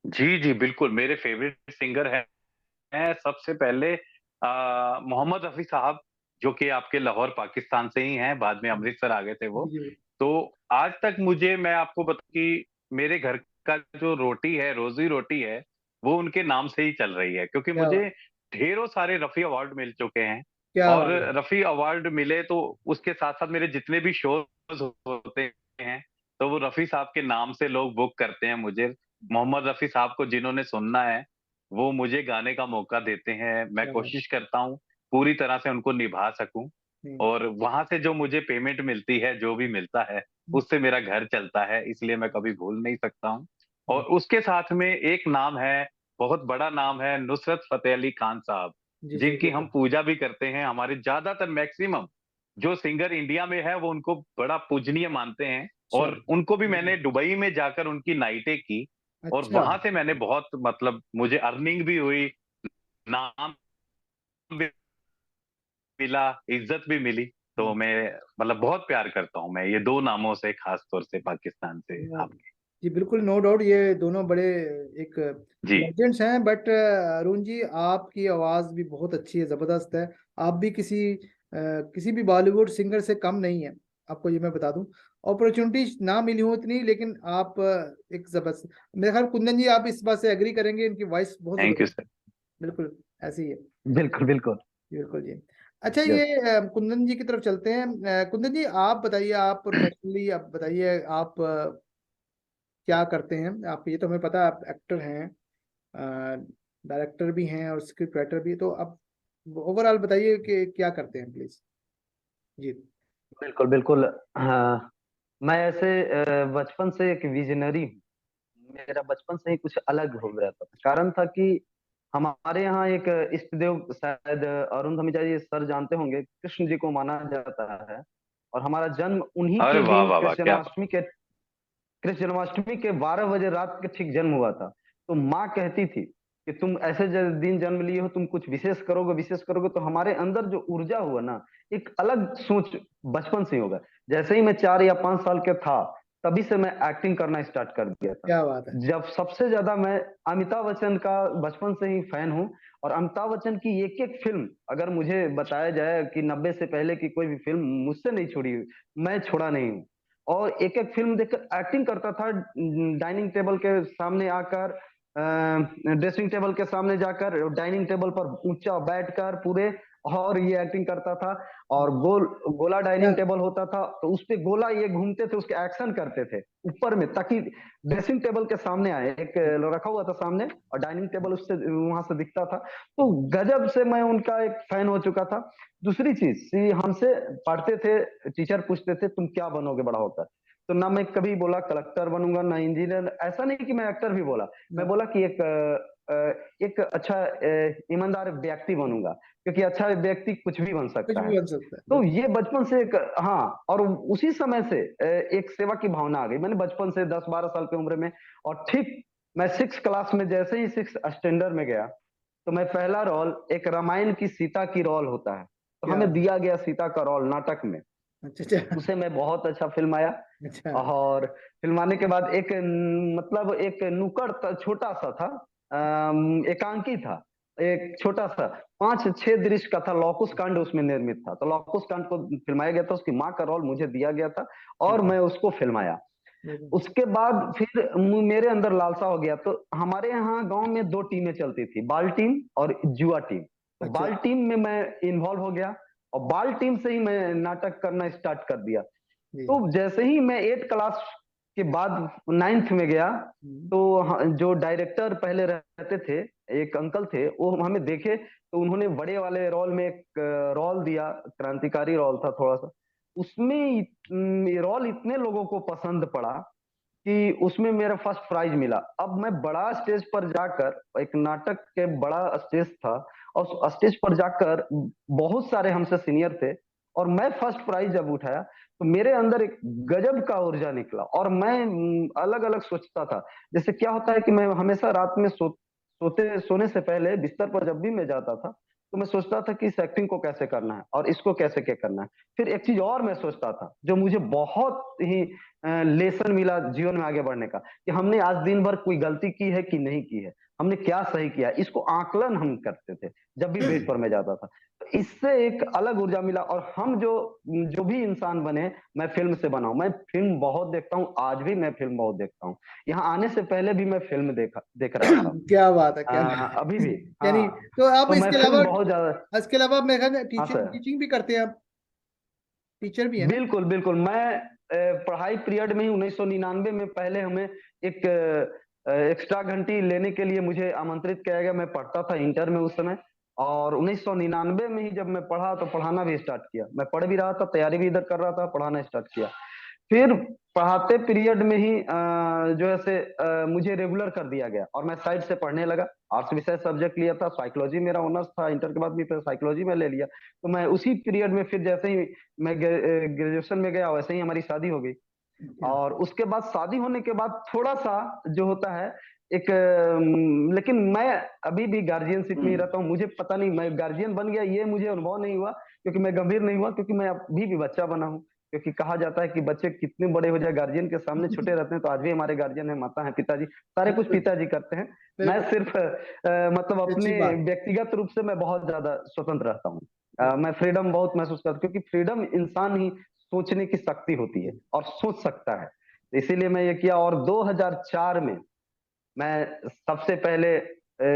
जी जी बिल्कुल, मेरे फेवरेट सिंगर हैं सबसे पहले मोहम्मद रफी साहब, जो कि आपके लाहौर पाकिस्तान से ही हैं, बाद में अमृतसर आ गए थे वो। जी जी। तो आज तक मुझे, मैं आपको बता कि मेरे घर का जो रोटी है, रोजी रोटी है, वो उनके नाम से ही चल रही है, क्योंकि क्या मुझे बात, ढेरों सारे रफी अवार्ड मिल चुके हैं। क्या और बात है। रफी अवार्ड मिले तो उसके साथ साथ मेरे जितने भी शोज होते हैं, तो वो रफी साहब के नाम से लोग बुक करते हैं मुझे। मोहम्मद रफी साहब को जिन्होंने सुनना है, वो मुझे गाने का मौका देते हैं। मैं क्या बात। कोशिश करता हूँ पूरी तरह से उनको निभा सकूं। नहीं। और वहां से जो मुझे पेमेंट मिलती है, जो भी मिलता है, उससे मेरा घर चलता है, इसलिए मैं कभी भूल नहीं सकता हूँ। और उसके साथ में एक नाम है, बहुत बड़ा नाम है, नुसरत फतेह अली खान साहब, जी जी जिनकी हम बिल्कुल। पूजा भी करते हैं। हमारे ज्यादातर मैक्सिमम जो सिंगर इंडिया में है, वो उनको बड़ा पूजनीय मानते हैं। अच्छा। और उनको भी मैंने दुबई में जाकर उनकी नाइटें की, और अच्छा। वहां से मैंने बहुत, मतलब मुझे अर्निंग भी हुई, नाम भी मिला, इज्जत भी मिली। तो मैं, मतलब बहुत प्यार करता हूँ मैं ये दो नामों से, खास तौर से पाकिस्तान से आपके। जी बिल्कुल, नो डाउट, ये दोनों बड़े एक जी, लेजेंड्स हैं, बट अरुण जी आपकी आवाज़ भी बहुत अच्छी है, ज़बरदस्त है। आप भी किसी भी बॉलीवुड सिंगर से कम नहीं है, आपको ये मैं बता दूं। अपॉर्चुनिटी ना मिली हो इतनी, लेकिन आप एक जबरदस्त, मेरे ख्याल कुंदन जी आप इस बात से एग्री करेंगे, इनकी वॉइस बहुत थैंक यू ज़बरदस्त। सर। बिल्कुल ऐसी ही है। बिल्कुल बिल्कुल। बिल्कुल जी। अच्छा, यस। ये कुंदन जी की तरफ चलते हैं। कुंदन जी आप बताइए, आप प्रोफेशनली आप बताइए, आप क्या करते हैं? आप, ये तो हमें पता है आप एक्टर हैं, डायरेक्टर भी हैं और स्क्रिप्ट राइटर भी, तो आप ओवरऑल बताइए कि क्या करते हैं प्लीज। जी। बिल्कुल बिल्कुल। हाँ, मैं ऐसे बचपन से एक विजनरी हूँ। मेरा बचपन से ही कुछ अलग हो गया था। कारण था कि हमारे यहाँ एक इष्ट देव, शायद अरुण धमीजा जी सर जानते होंगे, कृष्ण जी को माना जाता है। और हमारा जन्म उन्हीं अरे के वाह दिन वाह वाह, कृष्ण क्या बात। जन्माष्टमी के, 12 बजे रात के ठीक जन्म हुआ था। तो माँ कहती थी कि तुम ऐसे दिन जन्म लिए हो, तुम कुछ विशेष करोगे, विशेष करोगे। तो हमारे अंदर जो ऊर्जा हुआ ना, एक अलग सोच बचपन से ही होगा। जैसे ही मैं 4 या 5 साल का था, तभी से मैं एक्टिंग करना स्टार्ट कर दिया था। क्या बात है। जब सबसे ज्यादा मैं अमिताभ बच्चन का बचपन से ही फैन हूँ, और अमिताभ बच्चन की एक एक फिल्म अगर मुझे बताया जाए कि 90 से पहले की कोई भी फिल्म मुझसे नहीं छोड़ी, मैं छोड़ा नहीं हूँ। और एक एक फिल्म देखकर एक्टिंग करता था, डाइनिंग टेबल के सामने आकर, ड्रेसिंग टेबल के सामने जाकर, डाइनिंग टेबल पर ऊंचा बैठकर पूरे, और ये एक्टिंग करता था। और गोला डाइनिंग टेबल होता था तो उस पे गोला ये घूमते थे, उसके एक्शन करते थे ऊपर में, ताकि ड्रेसिंग टेबल के सामने आए, एक रखा हुआ था सामने और डाइनिंग टेबल उससे वहां से दिखता था। तो गजब से मैं उनका एक फैन हो चुका था। दूसरी चीज, हमसे पढ़ते थे, टीचर पूछते थे तुम क्या बनोगे बड़ा होकर, तो ना मैं कभी बोला कलेक्टर बनूंगा ना इंजीनियर, ऐसा नहीं कि मैं एक्टर भी बोला, मैं बोला कि एक अच्छा ईमानदार व्यक्ति बनूंगा, क्योंकि अच्छा व्यक्ति कुछ भी बन कुछ सकता है। भी बन सकता तो है। ये बचपन से एक, हाँ, और उसी समय से एक सेवा की भावना आ गई। मैंने बचपन से 10-12 साल की उम्र में, और ठीक मैं 6 क्लास में जैसे ही 6 स्टैंडर्ड में गया, तो मैं पहला रोल, एक रामायण की सीता की रोल होता है, तो क्या हमें बात। दिया गया सीता का रोल नाटक में। अच्छा अच्छा। उसे मैं बहुत अच्छा फिल्म आया। अच्छा और फिल्माने के बाद एक मतलब एक नुक्कड़ छोटा सा था, एकांकी था, एक छोटा सा 5-6 दृश्य का था, लौकुश कांड उसमें निर्मित था, तो लौकुश कांड को फिल्माया गया था, उसकी माँ का रोल मुझे दिया गया था और मैं उसको फिल्माया। उसके बाद फिर मेरे अंदर लालसा हो गया। तो हमारे यहाँ गांव में 2 टीमें चलती थी, बाल टीम और जुआ टीम। तो अच्छा। बाल टीम में मैं इन्वॉल्व हो गया, और बाल टीम से ही मैं नाटक करना स्टार्ट कर दिया। जी। तो जैसे ही मैं 8 क्लास के बाद 9th में गया, तो जो डायरेक्टर पहले रहते थे, एक अंकल थे, वो हमें देखे, तो उन्होंने बड़े वाले रोल में एक रोल दिया, क्रांतिकारी रोल था थोड़ा सा। उसमें रोल इतने लोगों को पसंद पड़ा कि उसमें मेरा फर्स्ट प्राइज मिला। अब मैं बड़ा स्टेज पर जाकर, एक नाटक के बड़ा स्टेज था, और उस स्टेज पर जाकर बहुत सारे हमसे सीनियर थे, और मैं फर्स्ट प्राइज जब उठाया, तो मेरे अंदर एक गजब का ऊर्जा निकला, और मैं अलग अलग सोचता था। जैसे क्या होता है कि मैं हमेशा रात में सोने से पहले बिस्तर पर जब भी मैं जाता था, तो मैं सोचता था कि इस एक्टिंग को कैसे करना है और इसको कैसे क्या करना है। फिर एक चीज और मैं सोचता था, जो मुझे बहुत ही लेसन मिला जीवन में आगे बढ़ने का, कि हमने आज दिन भर कोई गलती की है कि नहीं की है, हमने क्या सही किया, इसको आकलन हम करते थे जब भी बेड पर मैं जाता था। तो इससे एक अलग ऊर्जा मिला, और हम जो जो भी इंसान बने, मैं फिल्म से बना हूं। मैं फिल्म बहुत देखता हूँ, आज भी मैं फिल्म बहुत देखता हूँ। यहाँ आने से पहले भी मैं फिल्म देख रहा था, क्या बात है, क्या बात अभी भी। है। यानी हाँ, तो आप तो मैं इसके फिल्म अलावा, बहुत ज्यादा। आप मेरे ख्याल हाँ टीचिंग सर, टीचिंग भी करते हैं आप, टीचर भी है ना। बिल्कुल बिल्कुल। मैं पढ़ाई पीरियड में ही 1999 में पहले हमें एक एक्स्ट्रा घंटी लेने के लिए मुझे आमंत्रित किया गया। मैं पढ़ता था इंटर में उस समय, और 1999 में ही जब मैं पढ़ा तो पढ़ाना भी स्टार्ट किया। मैं पढ़ भी रहा था, तैयारी भी इधर कर रहा था, पढ़ाना स्टार्ट किया। फिर पढ़ाते पीरियड में ही जो है से मुझे रेगुलर कर दिया गया, और मैं साइड से पढ़ने लगा। आर्ट्स विषय सब्जेक्ट लिया था, साइकोलॉजी मेरा ऑनर्स था, इंटर के बाद भी फिर साइकोलॉजी में ले लिया। तो मैं उसी पीरियड में, फिर जैसे ही मैं ग्रेजुएशन में गया, वैसे ही हमारी शादी हो गई। क्या। और उसके बाद शादी होने के बाद थोड़ा सा जो होता है एक, लेकिन मैं अभी भी गार्जियनशिप में ही रहता हूँ। मुझे पता नहीं मैं गार्जियन बन गया, ये मुझे अनुभव नहीं हुआ, क्योंकि मैं गंभीर नहीं हुआ, क्योंकि मैं अभी भी बच्चा बना हूँ। क्योंकि कहा जाता है कि बच्चे कितने बड़े हो जाए, गार्जियन के सामने छोटे रहते हैं। तो आज भी हमारे गार्जियन है, माता है, पिताजी, सारे कुछ बिल्कुल पिताजी करते हैं। मैं बिल्कुल। सिर्फ मतलब अच्छी अपने बात। व्यक्तिगत रूप से मैं बहुत ज्यादा स्वतंत्र रहता हूँ। मैं फ्रीडम बहुत महसूस करता हूँ, क्योंकि फ्रीडम इंसान ही सोचने की शक्ति होती है और सोच सकता है। इसीलिए मैं ये किया। और 2004 में मैं सबसे पहले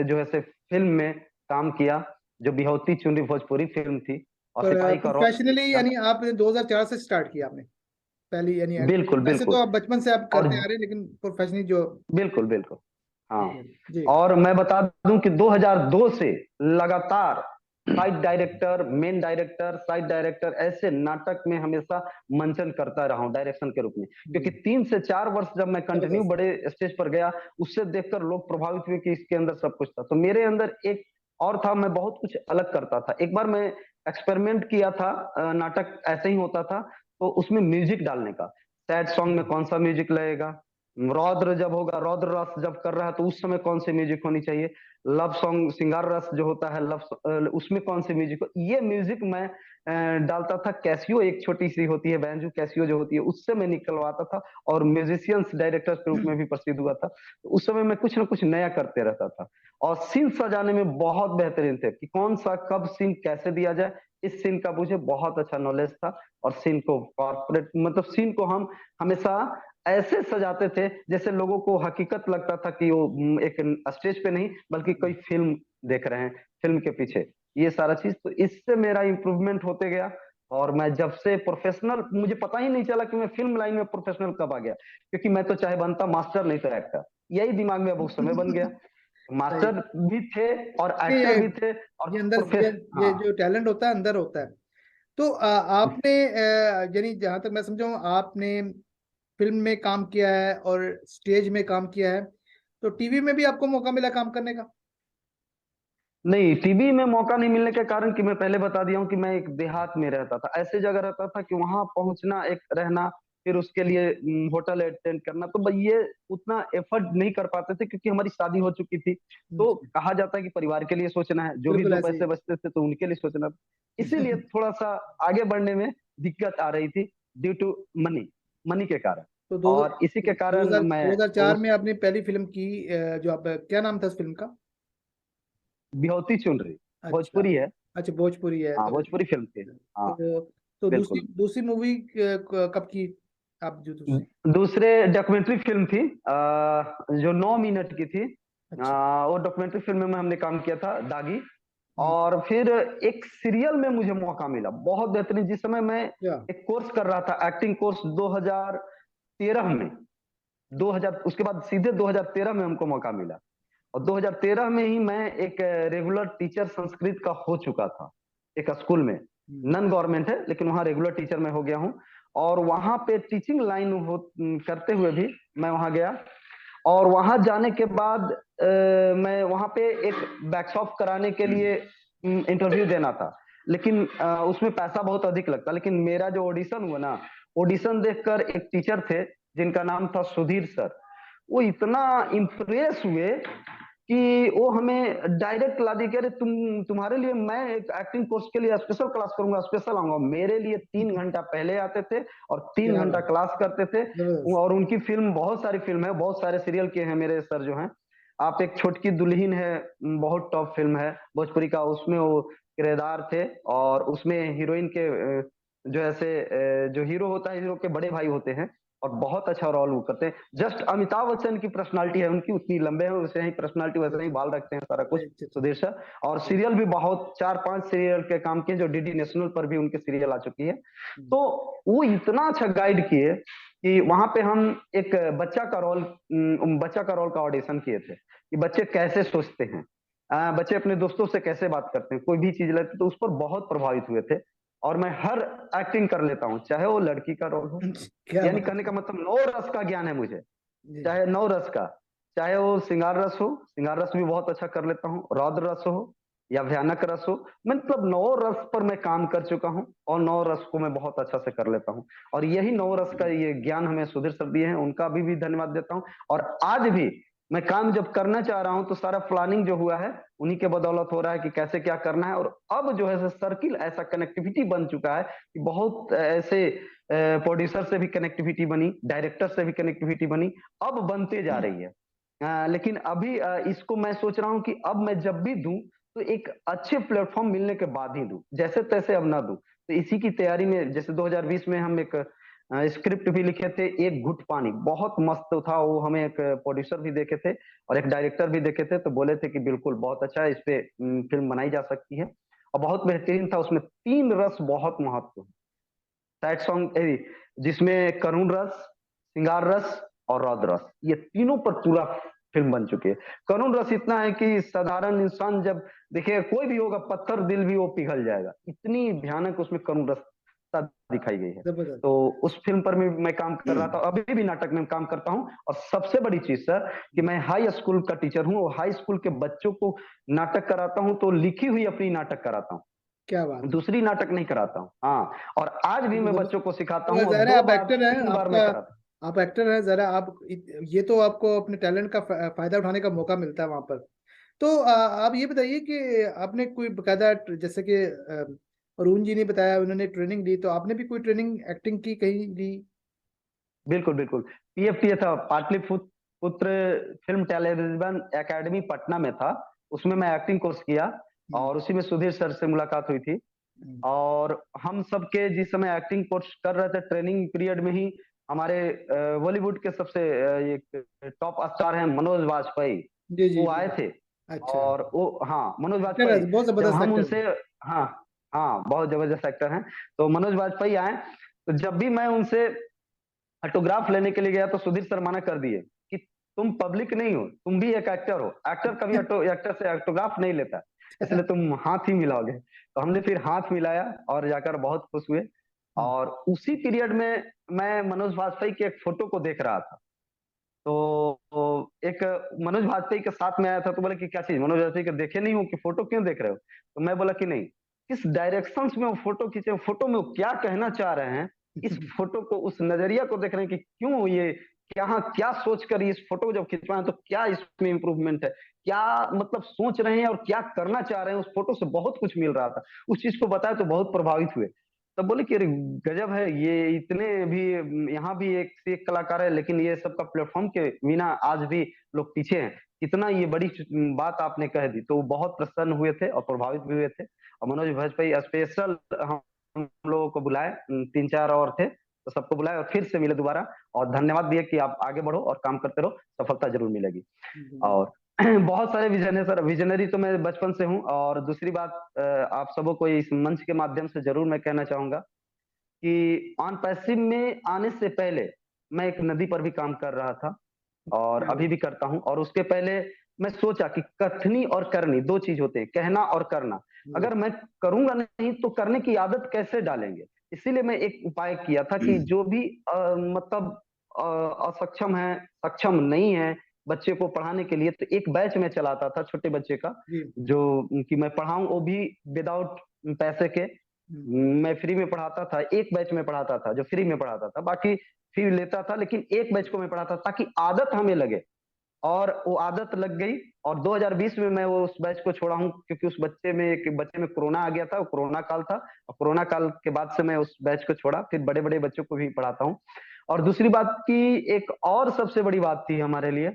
जो है से फिल्म में काम किया, जो बिहोती चुनरी भोजपुरी फिल्म थी, और सिपाही का रोल प्रोफेशनली किया। यानी आपने 2004 से स्टार्ट किया आपने पहली यानी बिल्कुल वैसे तो बिल्कुल। आप बचपन से आप और करते आ रहे हैं, लेकिन प्रोफेशनली जो। बिल्कुल बिल्कुल, हाँ। जी। और मैं बता दूं कि 2002 से लगातार side director, main director, side director, ऐसे नाटक में हमेशा मंचन करता रहा हूं डायरेक्शन के रूप में। जी क्योंकि 3 से 4 वर्ष जब मैं कंटिन्यू जबरदस्त। बड़े स्टेज पर गया, उससे देखकर लोग प्रभावित हुए कि इसके अंदर सब कुछ था। तो मेरे अंदर एक और था, मैं बहुत कुछ अलग करता था। एक बार मैं एक्सपेरिमेंट किया था, नाटक ऐसे ही होता था, तो उसमें म्यूजिक डालने का, सैड सॉन्ग में कौन सा म्यूजिक लगेगा, रौद्र जब होगा, रौद्र रस जब कर रहा है तो उस समय कौन सी म्यूजिक होनी चाहिए, लव सॉन्ग श्रृंगार रस जो होता है उसमें कौन सी म्यूजिक हो, ये म्यूजिक मैं डालता था। कैसियो एक छोटी सी होती है बैंजो, कैसियो जो होती है उससे मैं निकलवाता था, और म्यूजिशियंस डायरेक्टर के रूप में भी प्रसिद्ध हुआ था। तो उस समय मैं कुछ ना कुछ नया करते रहता था, और सीन सजाने में बहुत बेहतरीन थे कि कौन सा कब सीन कैसे दिया जाए, इस सीन का मुझे बहुत अच्छा नॉलेज था। और सीन को कॉर्पोरेट मतलब सीन को हम हमेशा ऐसे सजाते थे जैसे लोगों को हकीकत लगता था कि वो एक स्टेज पे नहीं बल्कि कोई फिल्म देख रहे हैं, फिल्म के पीछे ये सारा चीज। तो इससे मेरा इम्प्रूवमेंट होते गया, और मैं जब से प्रोफेशनल, मुझे पता ही नहीं चला कि मैं फिल्म लाइन में प्रोफेशनल कब आ गया, क्योंकि मैं तो चाहे बनता मास्टर नहीं तो एक्टर, यही दिमाग में अब उस समय बन गया। सही। मास्टर भी थे और ये एक्टर भी थे और ये अंदर ये हाँ। जो टैलेंट होता है अंदर होता है। तो आपने यानी जहां तक मैं समझा हूं, आपने फिल्म में काम किया है और स्टेज में काम किया है, तो टीवी में भी आपको मौका मिला काम करने का? नहीं, टीवी में मौका नहीं मिलने के कारण कि मैं पहले बता दिया हूँ कि मैं एक देहात में रहता था, ऐसे जगह रहता था कि वहां पहुंचना, एक रहना, फिर उसके लिए होटल अटेंड करना, तो ये उतना एफर्ट नहीं कर पाते थे क्योंकि हमारी शादी हो चुकी थी। तो कहा जाता है कि परिवार के लिए सोचना है, जो भी बिल्कुल दो ऐसे पैसे बचते थे तो उनके लिए सोचना था। इसीलिए ही। थोड़ा सा आगे बढ़ने में दिक्कत आ रही थी, ड्यू टू मनी, मनी के कारण। तो दो और इसी के कारण मैं 2004 में उस आपने पहली फिल्म की, जो आप, क्या नाम था उस फिल्म का? बिहोती चुन रही, अच्छा। भोजपुरी है। अच्छा, भोजपुरी है हाँ, तो भोजपुरी फिल्म थी। हाँ, तो तो दूसरी बिल्कुल। दूसरी मूवी कब की, आप जो दूसरी? दूसरे डॉक्यूमेंट्री फिल्म थी, जो 9 मिनट की थी। अच्छा। वो डॉक्यूमेंट्री फिल्म में हमने काम किया था, दागी। हम्म, और फिर एक सीरियल में मुझे मौका मिला बहुत बेहतरीन, जिस समय मैं क्या? एक कोर्स कर रहा था, एक्टिंग कोर्स 2013 में। 2000 उसके बाद सीधे 2013 में हमको मौका मिला, और 2013 में ही मैं एक रेगुलर टीचर संस्कृत का हो चुका था एक स्कूल में। नॉन गवर्नमेंट है लेकिन वहाँ रेगुलर टीचर मैं हो गया हूँ। और वहाँ पे टीचिंग लाइन करते हुए भी मैं वहाँ गया, और वहाँ जाने के बाद मैं वहाँ पे एक बैकशॉप कराने के लिए इंटरव्यू देना था, लेकिन उसमें पैसा बहुत अधिक लगता, लेकिन मेरा जो ऑडिशन हुआ ना, ऑडिशन देखकर एक टीचर थे जिनका नाम था सुधीर सर, वो इतना इम्प्रेस हुए कि वो हमें डायरेक्ट ला दी कि अरे तुम्हारे लिए मैं एक एक्टिंग कोर्स के लिए स्पेशल क्लास करूंगा, स्पेशल आऊंगा। मेरे लिए 3 घंटा पहले आते थे और तीन क्या घंटा बात, क्लास करते थे। जबरदस्त। और उनकी फिल्म, बहुत सारी फिल्म है, बहुत सारे सीरियल किए हैं मेरे सर जो हैं। आप एक छोटकी दुल्हन है, बहुत टॉप फिल्म है भोजपुरी का, उसमें वो किरदार थे, और उसमें हीरोइन के जो ऐसे जो हीरो होता है, हीरो के बड़े भाई होते हैं, और बहुत अच्छा रोल वो करते हैं। जस्ट अमिताभ बच्चन की पर्सनालिटी है उनकी, उतनी लंबे हैं, वैसे ही पर्सनालिटी, वैसे ही बाल रखते हैं, सारा कुछ सुधीर सर। और सीरियल भी बहुत 4-5 सीरियल के काम किए, जो डीडी नेशनल पर भी उनके सीरियल आ चुकी है। तो वो इतना अच्छा गाइड किए कि वहां पे हम एक बच्चा का रोल का ऑडिशन किए थे कि बच्चे कैसे सोचते हैं, बच्चे अपने दोस्तों से कैसे बात करते हैं, कोई भी चीज लगती तो उस पर बहुत प्रभावित हुए थे। और मैं हर एक्टिंग कर लेता हूँ, चाहे वो लड़की का रोल हो, क्या यानी बात कहने का है। मतलब 9 रस का ज्ञान है मुझे, जी। चाहे 9 रस का, चाहे वो श्रृंगार रस हो, श्रृंगार रस भी बहुत अच्छा कर लेता हूँ, रौद्र रस हो या भयानक रस हो, मतलब 9 रस पर मैं काम कर चुका हूँ, और 9 रस को मैं बहुत अच्छा से कर लेता हूँ। और यही 9 रस का ये ज्ञान हमें सुधीर सर दिए हैं, उनका भी धन्यवाद देता हूँ। और आज भी मैं काम जब करना चाह रहा हूँ तो सारा प्लानिंग जो हुआ है उन्हीं के बदौलत हो रहा है कि कैसे क्या करना है। और अब जो है सर्किल ऐसा कनेक्टिविटी बन चुका है कि बहुत ऐसे प्रोड्यूसर से भी कनेक्टिविटी बनी, डायरेक्टर से भी कनेक्टिविटी बनी, अब बनते जा रही है। लेकिन अभी इसको मैं सोच रहा हूँ कि अब मैं जब भी दूं तो एक अच्छे प्लेटफॉर्म मिलने के बाद ही दूं, जैसे तैसे अब ना दूं। तो इसी की तैयारी में, जैसे 2020 में हम एक स्क्रिप्ट भी लिखे थे, एक घुट पानी, बहुत मस्त था वो, हमें एक प्रोड्यूसर भी देखे थे और एक डायरेक्टर भी देखे थे, तो बोले थे कि बिल्कुल बहुत अच्छा है, इस पे फिल्म बनाई जा सकती है। और बहुत बेहतरीन था, उसमें 3 रस बहुत महत्व, सैड सॉन्ग, जिसमें करुण रस, श्रृंगार रस और रौद्र रस, ये तीनों पर पूरा फिल्म बन चुकी है। करुण रस इतना है कि साधारण इंसान जब देखेगा, कोई भी होगा पत्थर दिल भी वो पिघल जाएगा, इतनी भयानक उसमें करुण रस दिखाई गई है। जबरदस्त। तो उस फिल्म पर मैं काम कर रहा था, अभी भी नाटक में काम करता हूँ। और सबसे बड़ी चीज सर कि मैं हाई स्कूल का टीचर हूँ, और हाई स्कूल के बच्चों को नाटक कराता हूँ, तो लिखी हुई अपनी नाटक कराता हूँ, क्या बात है। दूसरी नाटक नहीं कराता हूँ। हाँ, और आज भी मैं जबरदस्त। बच्चों को सिखाता तो हूँ, और जाहिर है दो आप बार एक्टर हैं, 3 बार मैं आपका कराता हूँ। आप एक्टर हैं, जरा आप ये तो आपको अपने टैलेंट का फायदा उठाने का मौका मिलता है वहां पर। तो आप ये बताइए कि आपने कोई बकायदा जैसे कि अरुण जी ने बताया उन्होंने ट्रेनिंग ली, तो आपने भी कोई ट्रेनिंग एक्टिंग की कहीं ली? बिल्कुल बिल्कुल। पीएफटीए था, Pataliputra film television academy Patna में था, उसमें मैं एक्टिंग कोर्स किया हम्म, और उसी में सुधीर सर से मुलाकात हुई थी। हम्म, और हम सबके जिस समय एक्टिंग कोर्स कर रहे थे, ट्रेनिंग पीरियड में ही हमारे बॉलीवुड के सबसे एक टॉप स्टार हैं मनोज वाजपेयी, जी जी वो जी। आए थे। अच्छा। और वो, हाँ, मनोज एक्टर है, वाजपेयी, बहुत जब जबरदस्त हम एक्टर है। उनसे, हाँ हाँ, बहुत जबरदस्त एक्टर हैं, तो मनोज वाजपेयी आए, तो जब भी मैं उनसे ऑटोग्राफ लेने के लिए गया तो सुधीर सर मना कर दिए कि तुम पब्लिक नहीं हो, तुम भी एक एक्टर हो, एक्टर कभी एक्टर से ऑटोग्राफ नहीं लेता, इसलिए तुम हाथ ही मिलाओगे। तो हमने फिर हाथ मिलाया और जाकर बहुत खुश हुए। हम्म, और उसी पीरियड में मैं मनोज वाजपेयी के एक फोटो को देख रहा था, तो एक मनोज वाजपेयी के साथ में आया था, तो बोले कि क्या चीज, मनोज वाजपेयी के देखे नहीं हो कि फोटो क्यों देख रहे हो? तो मैं बोला कि नहीं, किस डायरेक्शन में वो फोटो खींचे, फोटो में वो क्या कहना चाह रहे हैं, इस फोटो को, उस नजरिया को देख रहे हैं कि क्यों ये, क्या क्या सोच कर इस फोटो को जब खिंचवाए तो क्या इसमें इंप्रूवमेंट है, क्या मतलब सोच रहे हैं और क्या करना चाह रहे हैं, उस फोटो से बहुत कुछ मिल रहा था। उस चीज को बताया तो बहुत प्रभावित हुए। तब बोले कि अरे गजब है, ये इतने भी, यहाँ भी एक से एक कलाकार है, लेकिन ये सबका प्लेटफॉर्म के बिना आज भी लोग पीछे हैं, इतना ये बड़ी बात आपने कह दी। तो वो बहुत प्रसन्न हुए थे और प्रभावित भी हुए थे। और मनोज वाजपेयी स्पेशल हम लोगों को बुलाए, 3-4 और थे, तो सबको बुलाए और फिर से मिले दोबारा, और धन्यवाद दिए कि आप आगे बढ़ो और काम करते रहो, सफलता जरूर मिलेगी। हम्म, और बहुत सारे विजन है सर, विजनरी तो मैं बचपन से हूँ। और दूसरी बात, आप सबों को इस मंच के माध्यम से जरूर मैं कहना चाहूंगा कि ऑन पैसिव में आने से पहले मैं एक नदी पर भी काम कर रहा था, और क्या अभी भी करता हूँ। और उसके पहले मैं सोचा कि कथनी और करनी दो चीज होते हैं, कहना और करना। बात अगर मैं करूंगा नहीं तो करने की आदत कैसे डालेंगे? इसीलिए मैं एक उपाय किया था कि जो भी मतलब असक्षम है, सक्षम नहीं है बच्चे को पढ़ाने के लिए, तो एक बैच में चलाता था छोटे बच्चे का, जी। जो कि मैं पढ़ाऊं, वो भी विदाउट पैसे के। हम्म, मैं फ्री में पढ़ाता था, एक बैच में पढ़ाता था जो फ्री में पढ़ाता था, बाकी फी लेता था, लेकिन एक बैच को मैं पढ़ाता ताकि आदत हमें लगे। और वो आदत लग गई। और 2020 में मैं वो उस बैच को छोड़ा हूँ, क्योंकि उस बच्चे में, एक बच्चे में कोरोना आ गया था, वो कोरोना काल था, और कोरोना काल के बाद से मैं उस बैच को छोड़ा, फिर बड़े बड़े बच्चों को भी पढ़ाता हूँ। और दूसरी बात की, एक और सबसे बड़ी बात थी हमारे लिए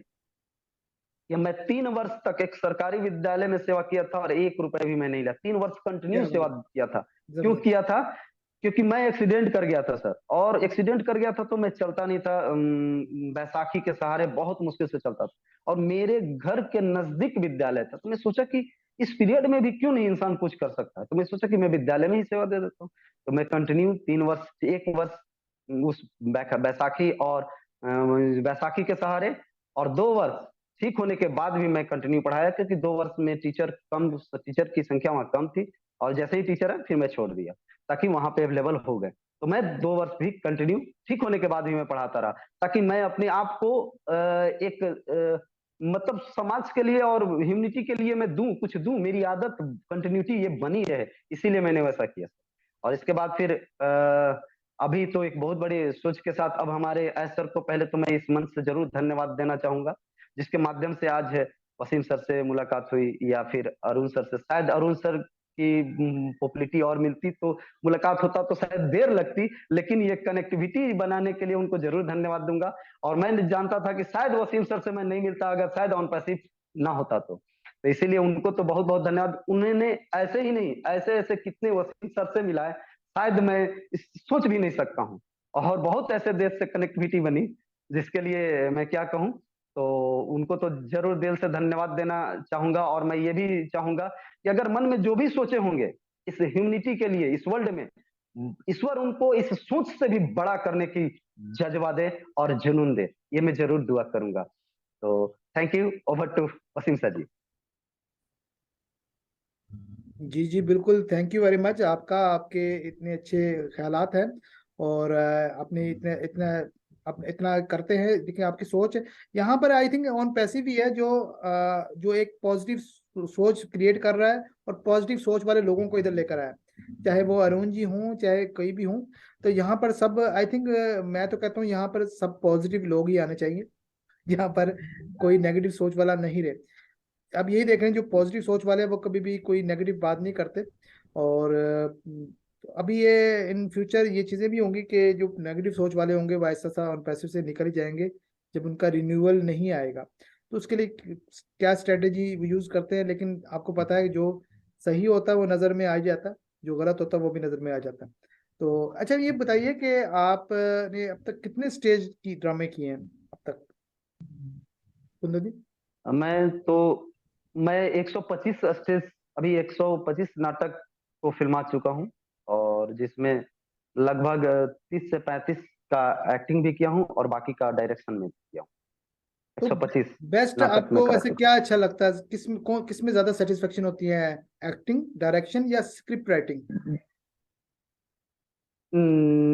कि मैं 3 वर्ष तक एक सरकारी विद्यालय में सेवा किया था, और 1 रुपए भी मैं नहीं लिया, 3 वर्ष कंटिन्यू क्या सेवा बात, किया था। क्यों जबरदस्त। किया था? क्योंकि मैं एक्सीडेंट कर गया था सर, और एक्सीडेंट कर गया था तो मैं चलता नहीं था, बैसाखी के सहारे बहुत मुश्किल से चलता था, और मेरे घर के नजदीक विद्यालय था, तो मैं सोचा कि इस पीरियड में भी क्यों नहीं इंसान कुछ कर सकता है, तो मैं सोचा कि मैं विद्यालय में ही सेवा दे देता हूँ। तो मैं कंटिन्यू 3 वर्ष, 1 वर्ष उस बैसाखी और बैसाखी के सहारे, और 2 वर्ष ठीक होने के बाद भी मैं कंटिन्यू पढ़ाया, क्योंकि 2 वर्ष में टीचर की संख्या वहां कम थी, और जैसे ही टीचर है फिर मैं छोड़ दिया, ताकि वहां पे अवेलेबल हो गए। तो मैं 2 वर्ष भी कंटिन्यू ठीक होने के बाद भी मैं पढ़ाता रहा, ताकि मैं अपने आप को एक मतलब समाज के लिए और ह्यूमनिटी के लिए मैं दूं, कुछ दूं, मेरी आदत कंटिन्यूटी ये बनी रहे, इसीलिए मैंने वैसा किया। और इसके बाद फिर अभी तो एक बहुत बड़ी सोच के साथ, अब हमारे एस सर को पहले तो मैं इस मंच से जरूर धन्यवाद देना चाहूंगा, जिसके माध्यम से आज वसीम सर से मुलाकात हुई, या फिर अरुण सर से, शायद अरुण सर की पॉपुलैरिटी और मिलती तो मुलाकात होता तो शायद देर लगती, लेकिन ये कनेक्टिविटी बनाने के लिए उनको जरूर धन्यवाद दूंगा। और मैं जानता था कि शायद वसीम सर से मैं नहीं मिलता अगर शायद ऑन पैसिव ना होता तो इसीलिए उनको तो बहुत बहुत धन्यवाद। उन्होंने ऐसे ही नहीं, ऐसे ऐसे कितने वसीम सर से मिला है, शायद मैं सोच भी नहीं सकता हूँ। और बहुत ऐसे देश से कनेक्टिविटी बनी, जिसके लिए मैं क्या कहूँ। तो उनको तो जरूर दिल से धन्यवाद देना चाहूंगा। और मैं ये भी चाहूंगा कि अगर मन में जो भी सोचे होंगे इस ह्यूमनिटी के लिए, इस वर्ल्ड में, ईश्वर उनको इस सोच से भी बड़ा करने की जज्बा दे और जुनून दे, ये मैं जरूर दुआ करूंगा। तो thank you, over to Waseem sir जी। जी जी बिल्कुल, थैंक यू वेरी मच आपका, आपके इतने अच्छे ख्यालात हैं। और आपने इतने इतना आप इतना करते हैं, देखिए आपकी सोच है यहाँ पर। आई थिंक ऑन पैसिव ही है जो जो एक पॉजिटिव सोच क्रिएट कर रहा है और पॉजिटिव सोच वाले लोगों को इधर लेकर आया है, चाहे वो अरुण जी हों चाहे कोई भी हों। तो यहाँ पर सब आई थिंक, मैं तो कहता हूँ यहाँ पर सब पॉजिटिव लोग ही आने चाहिए, यहाँ पर कोई नेगेटिव सोच वाला नहीं रहे। अब यही देख रहे हैं जो पॉजिटिव सोच वाले हैं वो कभी भी कोई नेगेटिव बात नहीं करते। और तो अभी ये इन फ्यूचर ये चीजें भी होंगी कि जो नेगेटिव सोच वाले होंगे वो ऐसा सा ऑन पैसिव से निकल ही जाएंगे जब उनका रिन्यूअल नहीं आएगा। तो उसके लिए क्या स्ट्रेटेजी यूज करते हैं, लेकिन आपको पता है कि जो सही होता है वो नजर में आ जाता है, जो गलत होता है वो भी नजर में आ जाता है। तो अच्छा ये बताइए कि आपने अब तक कितने स्टेज की ड्रामे किए हैं अब तक, कुंदन जी? मैं 125 स्टेज, अभी 125 नाटक को फिल्मा चुका हूँ, और जिसमें लगभग 30 से 35 का एक्टिंग भी किया हूँ और बाकी का डायरेक्शन में भी किया हूँ। तो 125 बेस्ट नाटक में आपको करा वैसे चुका क्या अच्छा लगता है, किस में ज्यादा सेटिस्फेक्शन होती है, एक्टिंग, डायरेक्शन या स्क्रिप्ट राइटिंग? हूँ।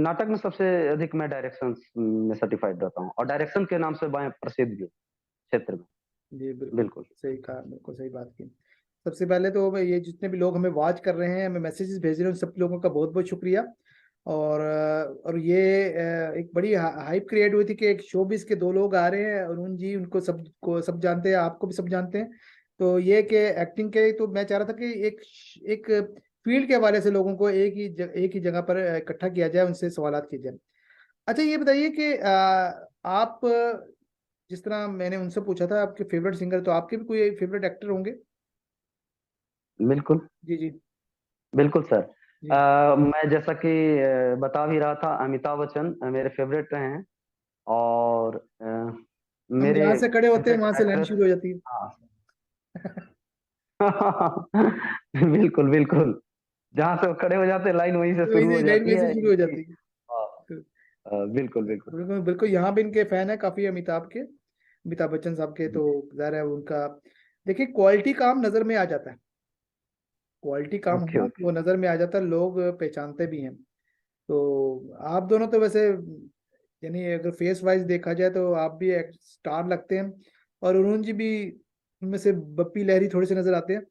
नाटक में सबसे अधिक मैं डायरेक्शन में सर्टिफाइड रहता हूँ, और डायरेक्शन के नाम से मैं प्रसिद्ध भी हूँ क्षेत्र में। जी बिल्कुल बिल्कुल। सही कहा, बिल्कुल सही बात की। सबसे पहले तो ये जितने भी लोग हमें वॉच कर रहे हैं, हमें मैसेजेस भेज रहे हैं, उन सब लोगों का बहुत बहुत शुक्रिया। और ये एक बड़ी हाइप क्रिएट हुई थी कि एक शोबिस के दो लोग आ रहे हैं, अरुण जी उनको सब जानते हैं, आपको भी सब जानते हैं। तो ये कि एक्टिंग के, तो मैं चाह रहा था कि एक एक फील्ड के हवाले से लोगों को एक ही जगह पर इकट्ठा किया जाए, उनसे सवालात किए जाए। अच्छा ये बताइए कि आप, जिस तरह मैंने उनसे पूछा था आपके फेवरेट सिंगर, तो आपके भी कोई फेवरेट एक्टर होंगे? बिल्कुल। जी जी बिल्कुल सर। जी। मैं जैसा कि बता भी रहा था, अमिताभ बच्चन मेरे फेवरेट रहे हैं, और हम मेरे जहाँ से खड़े होते हैं फेवरेट वहां से लाइन एक्ट्रेस। शुरू हो जाती है। हाँ। बिल्कुल बिल्कुल, जहां से वो खड़े हो जाते हैं लाइन वहीं से वही शुरू हो से लाइन जाती वहीं से है शुरू हो इनकी। जाती है। हाँ, तो बिल्कुल बिल्कुल। बिल्कुल बिल्कुल, यहाँ भी इनके फैन है काफी, अमिताभ के, अमिताभ बच्चन साहब के। तो ज़ाहिर है उनका, देखिए क्वालिटी काम नजर में आ जाता है, क्वालिटी काम ओके होना ओके। वो नजर में आ जाता है, लोग पहचानते भी हैं। तो आप दोनों तो वैसे, यानी अगर फेस वाइज देखा जाए तो आप भी एक स्टार लगते हैं, और अरुण जी भी उनमें से बप्पी लहरी थोड़े से नजर आते हैं,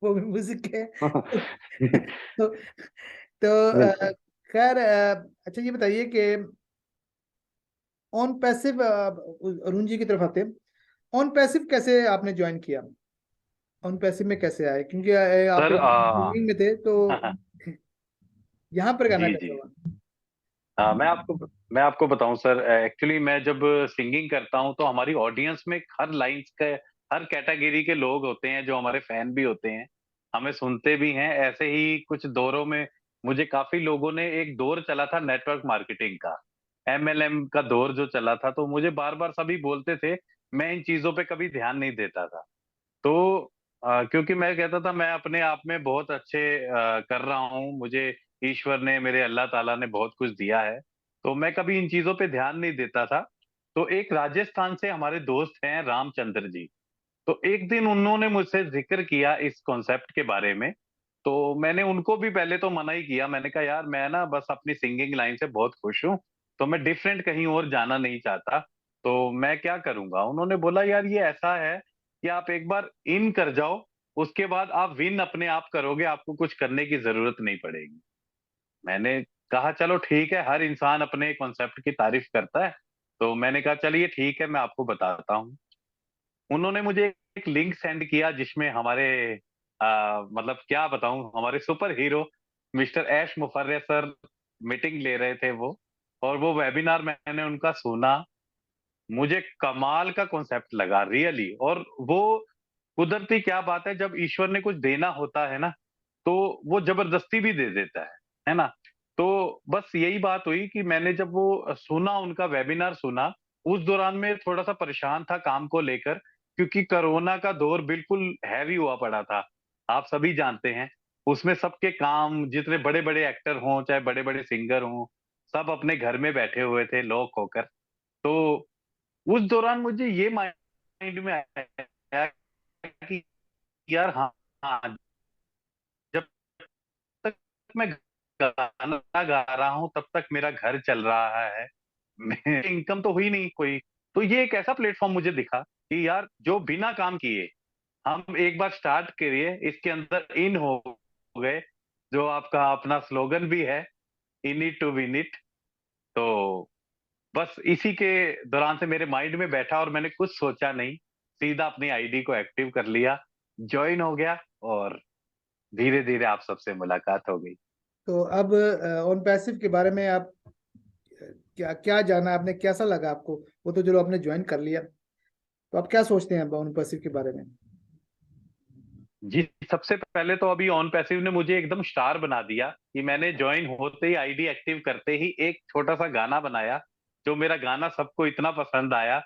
वो भी म्यूजिक के तो, बिल्कुल। खैर, अच्छा ये बताइए कि ऑन पैसिव, अरुण जी की तरफ आते हैं, ऑन पैसिव कैसे आपने ज्वाइन किया, ऑन पैसिव में कैसे आए, क्योंकि आप सर सिंगिंग में थे तो यहाँ पर गाना जी कैसे जी। हुआ? हाँ, मैं आपको बताऊं सर, एक्चुअली मैं जब सिंगिंग करता हूं तो हमारी ऑडियंस में हर लाइंस के, हर कैटेगरी के लोग होते हैं जो हमारे फैन भी होते हैं, हमें सुनते भी हैं। ऐसे ही कुछ दौरों में मुझे काफी लोगों ने, एक दौर चला था नेटवर्क मार्केटिंग का, एमएलएम का दौर जो चला था, तो मुझे बार बार सभी बोलते थे, मैं इन चीजों पे कभी ध्यान नहीं देता था। तो क्योंकि मैं कहता था मैं अपने आप में बहुत अच्छे कर रहा हूँ, मुझे ईश्वर ने, मेरे अल्लाह ताला ने बहुत कुछ दिया है, तो मैं कभी इन चीजों पे ध्यान नहीं देता था। तो एक राजस्थान से हमारे दोस्त हैं रामचंद्र जी, तो एक दिन उन्होंने मुझसे जिक्र किया इस कॉन्सेप्ट के बारे में। तो मैंने उनको भी पहले तो मना ही किया, मैंने कहा यार मैं ना बस अपनी सिंगिंग लाइन से बहुत खुश हूँ, तो मैं डिफरेंट कहीं और जाना नहीं चाहता, तो मैं क्या करूंगा। उन्होंने बोला यार ये ऐसा है कि आप एक बार इन कर जाओ, उसके बाद आप विन अपने आप करोगे, आपको कुछ करने की जरूरत नहीं पड़ेगी। मैंने कहा चलो ठीक है, हर इंसान अपने कॉन्सेप्ट की तारीफ करता है, तो मैंने कहा चलिए ठीक है मैं आपको बताता हूँ। उन्होंने मुझे एक लिंक सेंड किया जिसमें हमारे मतलब क्या बताऊं, हमारे सुपर हीरो मिस्टर ऐश मुफर्रे सर मीटिंग ले रहे थे वो, और वो वेबिनार मैंने उनका सुना, मुझे कमाल का कॉन्सेप्ट लगा रियली। और वो कुदरती क्या बात है, जब ईश्वर ने कुछ देना होता है ना, तो वो जबरदस्ती भी दे देता है ना। तो बस यही बात हुई कि मैंने जब वो सुना, उनका वेबिनार सुना, उस दौरान में थोड़ा सा परेशान था काम को लेकर, क्योंकि कोरोना का दौर बिल्कुल हैवी हुआ पड़ा था, आप सभी जानते हैं। उसमें सबके काम, जितने बड़े बड़े एक्टर हों चाहे बड़े बड़े सिंगर हों, सब अपने घर में बैठे हुए थे लॉक होकर। तो उस दौरान मुझे ये माइंड में आया कि यार हाँ, हाँ, जब तक मैं गाना गा रहा हूं तब तक मेरा घर चल रहा है, इनकम तो हुई नहीं कोई। तो ये एक ऐसा प्लेटफॉर्म मुझे दिखा कि यार जो बिना काम किए हम एक बार स्टार्ट करिए, इसके अंदर इन हो गए, जो आपका अपना स्लोगन भी है, in it to win it. तो बस इसी के दौरान से मेरे माइंड में बैठा और मैंने कुछ सोचा नहीं, सीधा अपनी आईडी को एक्टिव कर लिया, ज्वाइन हो गया, और धीरे धीरे आप सबसे मुलाकात हो गई। तो अब ऑन पैसिव के बारे में आप क्या क्या जाना आपने, कैसा लगा आपको? वो तो चलो आपने ज्वाइन कर लिया, तो आप क्या सोचते हैं ऑन पैसिव के बारे में? जी, सबसे पहले तो अभी ऑन पैसिव ने मुझे एकदम स्टार बना दिया कि मैंने ज्वाइन होते ही, आईडी एक्टिव करते ही एक छोटा सा गाना बनाया, जो मेरा गाना सबको इतना पसंद आया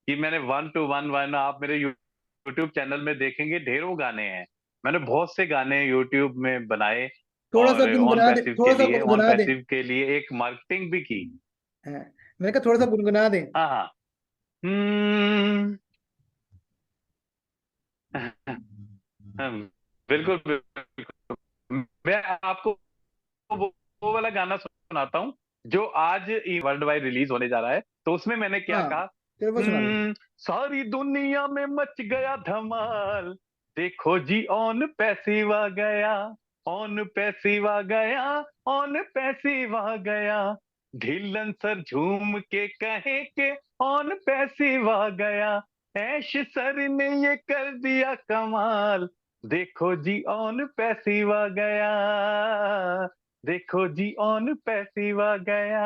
कि मैंने 1 to 1 आप मेरे यूट्यूब चैनल में देखेंगे, ढेरों गाने हैं। मैंने बहुत से गाने यूट्यूब में बनाए, थोड़ा सा और ऑन गुनगुना दे, पैसिव के थोड़ा सा लिए, ऑन गुनगुना दे। पैसिव के लिए एक मार्केटिंग भी की। है, मैंने कहा थोड़ा सा गुनगुना दें। हाँ हाँ। हम्म। बिल्कुल बिल्कुल। मैं आपको वो वाला गाना सुनाता हूँ, जो आज वर्ल्ड वाइड रिलीज होने जा रहा है। तो उसमें मैंने क्या हाँ, कहा, चलो वो सुना दो। सारी दुनिया में मच गया धमाल, देखो जी ऑन पैसिव आ गया, ऑन पैसिव आ गया, ऑन पैसिव आ गया, ढिल्लन सर झूम के कहे के ऑन पैसिव आ गया, ऐश सर ने ये कर दिया कमाल, देखो जी ऑन पैसिव आ गया, देखो जी ऑन पैसिव आ गया।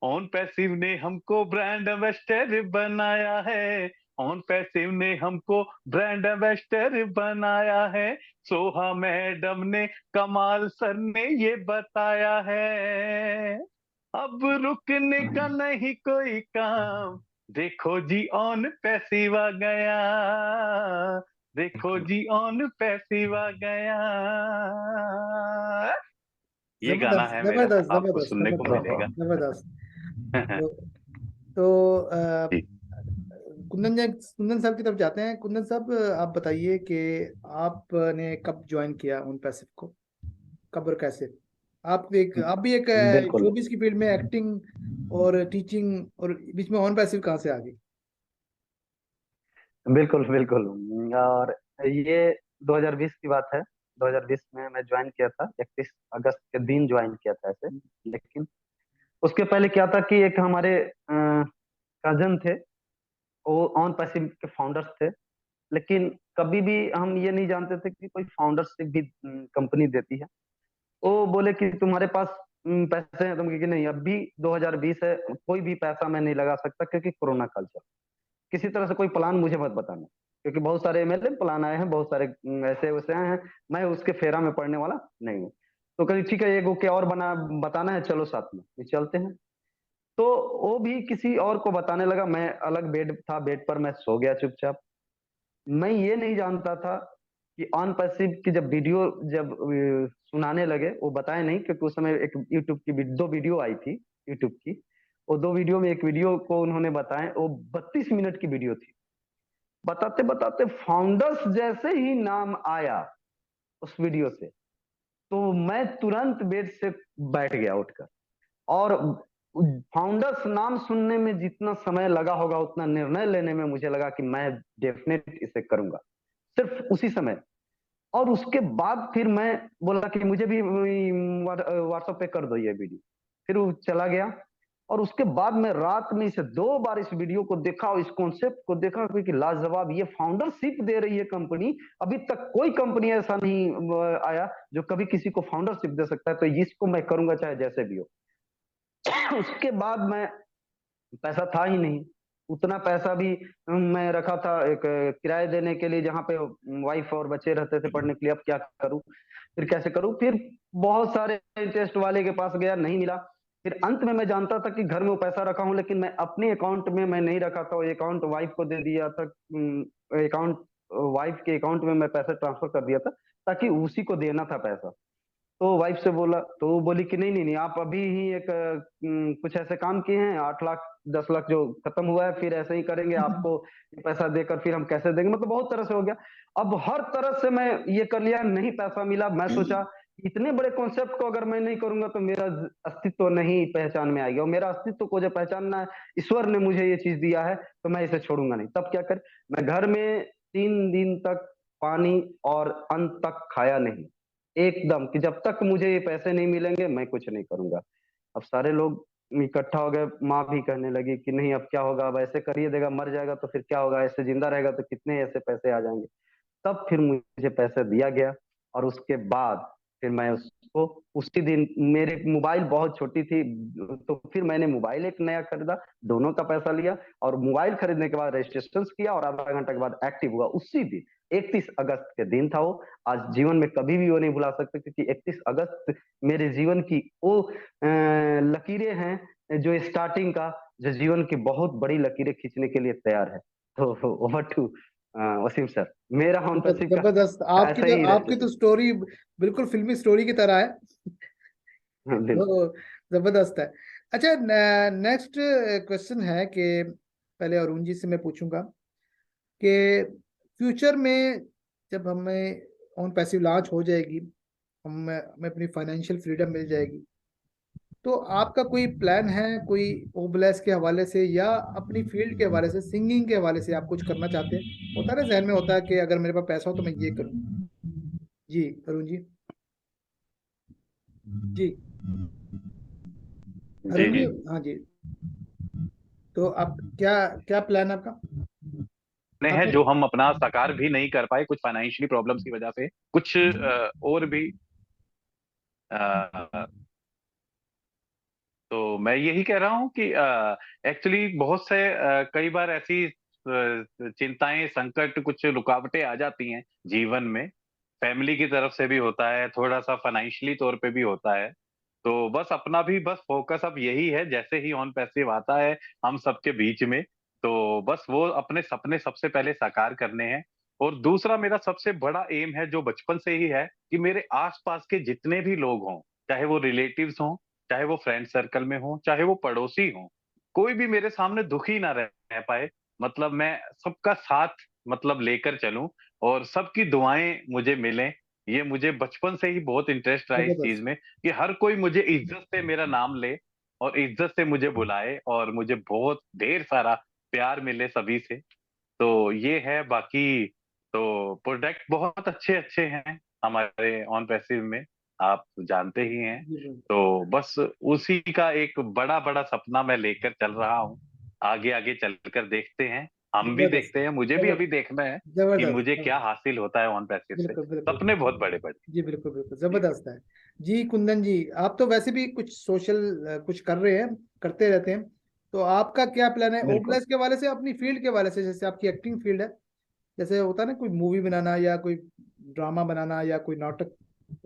ऑन पैसिव ने हमको ब्रांड एम्बेसडर बनाया है, ऑन पैसिव ने हमको ब्रांड एम्बेसडर बनाया है, सोहा मैडम ने, कमाल सर ने ये बताया है, अब रुकने का नहीं कोई काम, देखो जी ऑन पैसिव आ गया, देखो जी ऑन पैसिव आ गया। ये गाना जबरदस्त है मेरा, जबरदस्त आपको जबरदस्त सुनने को वाह जबरदस्त वाह। मिलेगा। जबरदस्त। तो, तो जी। कुंदन साहब की तरफ जाते हैं। कुंदन साहब, आप बताइए कि आपने कब ज्वाइन किया उन पैसिव को, कब और कैसे? आप भी एक बिल्कुल शोबिस की फील्ड में एक्टिंग और टीचिंग, और बीच में ऑन पैसिव कहाँ से आ गई? बिल्कुल बिल्कुल। और ये 2020 की बात है। 2020 में मैं ज्वाइन किया था, 31 अगस्त के दिन ज्वाइन किया था ऐसे। लेकिन उसके पहले क्या था कि एक हमारे कजन थे, वो ऑन पैसिव के फाउंडर्स थे। लेकिन कभी भी हम ये नहीं जानते थे कि कोई फाउंडरशिप भी कंपनी देती है। वो बोले कि तुम्हारे पास पैसे हैं? तुम कि नहीं, अभी 2020 है, कोई भी पैसा मैं नहीं लगा सकता क्योंकि कोरोना काल चल, किसी तरह से कोई प्लान मुझे मत बताना, क्योंकि बहुत सारे एमएलए प्लान आए हैं, बहुत सारे ऐसे वैसे आए हैं, मैं उसके फेरा में पड़ने वाला नहीं हूँ। तो कही ठीक है, एक क्या और बना बताना है, चलो साथ में ये चलते हैं। तो वो भी किसी और को बताने लगा, मैं अलग बेड था, बेड पर मैं सो गया चुपचाप। मैं ये नहीं जानता था कि ऑन पैसिव की जब वीडियो जब सुनाने लगे, वो बताए नहीं, क्योंकि उस समय एक यूट्यूब की दो वीडियो आई थी यूट्यूब की। वो दो वीडियो में एक वीडियो को उन्होंने बताए, वो 32 मिनट की वीडियो थी। बताते बताते फाउंडर्स जैसे ही नाम आया उस वीडियो से, तो मैं तुरंत बेड से बैठ गया उठकर। और फाउंडर्स नाम सुनने में जितना समय लगा होगा, उतना निर्णय लेने में मुझे लगा कि मैं डेफिनेट इसे करूंगा, सिर्फ उसी समय। और उसके बाद फिर मैं बोला कि मुझे भी व्हाट्सएप पे कर दो ये वीडियो। फिर वो चला गया, और उसके बाद मैं रात में इसे 2 बार इस वीडियो को देखा और इस कॉन्सेप्ट को देखा, क्योंकि लाजवाब, ये फाउंडरशिप दे रही है कंपनी। अभी तक कोई कंपनी ऐसा नहीं आया जो कभी किसी को फाउंडरशिप दे सकता है, तो इसको मैं करूंगा चाहे जैसे भी हो। उसके बाद मैं, पैसा था ही नहीं, उतना पैसा भी मैं रखा था एक किराए देने के लिए, जहाँ पे वाइफ और बच्चे रहते थे पढ़ने के लिए। अब क्या करूं, फिर कैसे करूं? फिर बहुत सारे टेस्ट वाले के पास गया, नहीं मिला। फिर अंत में मैं जानता था कि घर में वो पैसा रखा हूं, लेकिन मैं अपने अकाउंट में मैं नहीं रखा था, वो अकाउंट वाइफ को दे दिया था। अकाउंट वाइफ के अकाउंट में मैं पैसा ट्रांसफर कर दिया था, ताकि उसी को देना था पैसा। तो वाइफ से बोला, तो वो बोली कि नहीं नहीं नहीं, आप अभी ही एक कुछ ऐसे काम किए हैं, 8 लाख 10 लाख जो खत्म हुआ है, फिर ऐसे ही करेंगे, आपको ये पैसा देकर फिर हम कैसे देंगे? मतलब बहुत तरह से हो गया। अब हर तरह से मैं ये कर लिया, नहीं पैसा मिला। मैं सोचा इतने बड़े कॉन्सेप्ट को अगर मैं नहीं करूंगा तो मेरा अस्तित्व नहीं पहचान में आएगा, और मेरा अस्तित्व को जब पहचानना है, ईश्वर ने मुझे ये चीज दिया है, तो मैं इसे छोड़ूंगा नहीं। तब क्या कर, मैं घर में 3 दिन तक पानी और अन्न तक खाया नहीं, एकदम कि जब तक मुझे ये पैसे नहीं मिलेंगे मैं कुछ नहीं करूंगा। अब सारे लोग इकट्ठा हो गए, माँ भी कहने लगी कि नहीं अब क्या होगा, अब ऐसे कर ही देगा, मर जाएगा तो फिर क्या होगा, ऐसे जिंदा रहेगा तो कितने ऐसे पैसे आ जाएंगे। तब फिर मुझे पैसा दिया गया, और उसके बाद फिर मैं उसको उसी दिन, मेरे मोबाइल बहुत छोटी थी, तो फिर मैंने मोबाइल एक नया खरीदा, दोनों का पैसा लिया, और मोबाइल खरीदने के बाद रजिस्ट्रेशन किया, और आधा घंटा के बाद एक्टिव हुआ उसी दिन। 31 अगस्त के दिन था वो। आज जीवन में कभी भी वो नहीं भुला सकते, क्योंकि 31 अगस्त मेरे जीवन की वो लकीरें हैं जो स्टार्टिंग का, जो जीवन की बहुत बड़ी लकीरें खींचने के लिए तैयार है। तो ओवर टू वसीम सर, मेरा ऑन पैसिव का जबरदस्त। ऐसा ही आपकी तो रहता स्टोरी बिल्कुल फिल्मी स्टोरी की तरह है। है। तो जबरदस्त है। अच्छा, नेक्स्ट क्वेश्चन है कि पहले अरुण जी से मैं पूछूंगा कि फ्यूचर में जब हमें ऑन पैसिव लॉन्च हो जाएगी, हमें अपनी फाइनेंशियल फ्रीडम मिल जाएगी, तो आपका कोई प्लान है, कोई ओबलेस के हवाले से या अपनी फील्ड के हवाले से, सिंगिंग के हवाले से आप कुछ करना चाहते हैं? होता है ना, जहन में होता है कि अगर मेरे पास पैसा हो तो मैं ये करूँ। जी अरुण जी। जी जी अरुण जी। जी। हाँ जी। तो आप क्या क्या प्लान है आपका? ने है आपने जो हम अपना साकार भी नहीं कर पाए कुछ फाइनेंशियली प्रॉब्लम्स की वजह से, कुछ और भी अ, तो मैं यही कह रहा हूँ कि एक्चुअली बहुत से कई बार ऐसी चिंताएं, संकट, कुछ रुकावटें आ जाती हैं जीवन में। फैमिली की तरफ से भी होता है, थोड़ा सा फाइनेंशियली तौर पे भी होता है। तो बस अपना भी बस फोकस अब यही है, जैसे ही ऑन पैसिव आता है हम सबके बीच में, तो बस वो अपने सपने सबसे पहले साकार करने हैं। और दूसरा मेरा सबसे बड़ा एम है जो बचपन से ही है, कि मेरे आसपास के जितने भी लोग हों, चाहे वो रिलेटिव्स हों, चाहे वो फ्रेंड सर्कल में हो, चाहे वो पड़ोसी हो, कोई भी मेरे सामने दुखी ना रह पाए। मतलब मैं सबका साथ मतलब लेकर चलूं, और सबकी दुआएं मुझे मिलें। ये मुझे बचपन से ही बहुत इंटरेस्ट रहा है इस चीज जबरदस्त। में, कि हर कोई मुझे इज्जत से मेरा नाम ले और इज्जत से मुझे बुलाए, और मुझे बहुत ढेर सारा प्यार मिले सभी से। तो ये है। बाकी तो प्रोडक्ट बहुत अच्छे अच्छे हैं हमारे ऑन पैसिव में, आप जानते ही हैं। जी जी। तो बस उसी का एक बड़ा बड़ा सपना मैं लेकर चल रहा हूँ। आगे आगे चलकर देखते हैं, हम भी जबरदस्त। देखते हैं, मुझे भी जबर अभी देखना है कि जबरदस्त मुझे क्या जबरदस्त। हासिल होता है ऑन पैसिव से। बिल्कुल बिल्कुल। सपने बहुत बड़े बड़े। जी बिल्कुल बिल्कुल, जी जबरदस्त है। जी कुंदन जी, आप तो वैसे भी कुछ सोशल कुछ कर रहे हैं, करते रहते हैं, तो आपका क्या प्लान है बिल्कुल ओबलेस के वाले से, अपनी फील्ड के वाले से? जैसे आपकी एक्टिंग फील्ड है, जैसे होता है ना, कोई मूवी बनाना या कोई ड्रामा बनाना या कोई नाटक,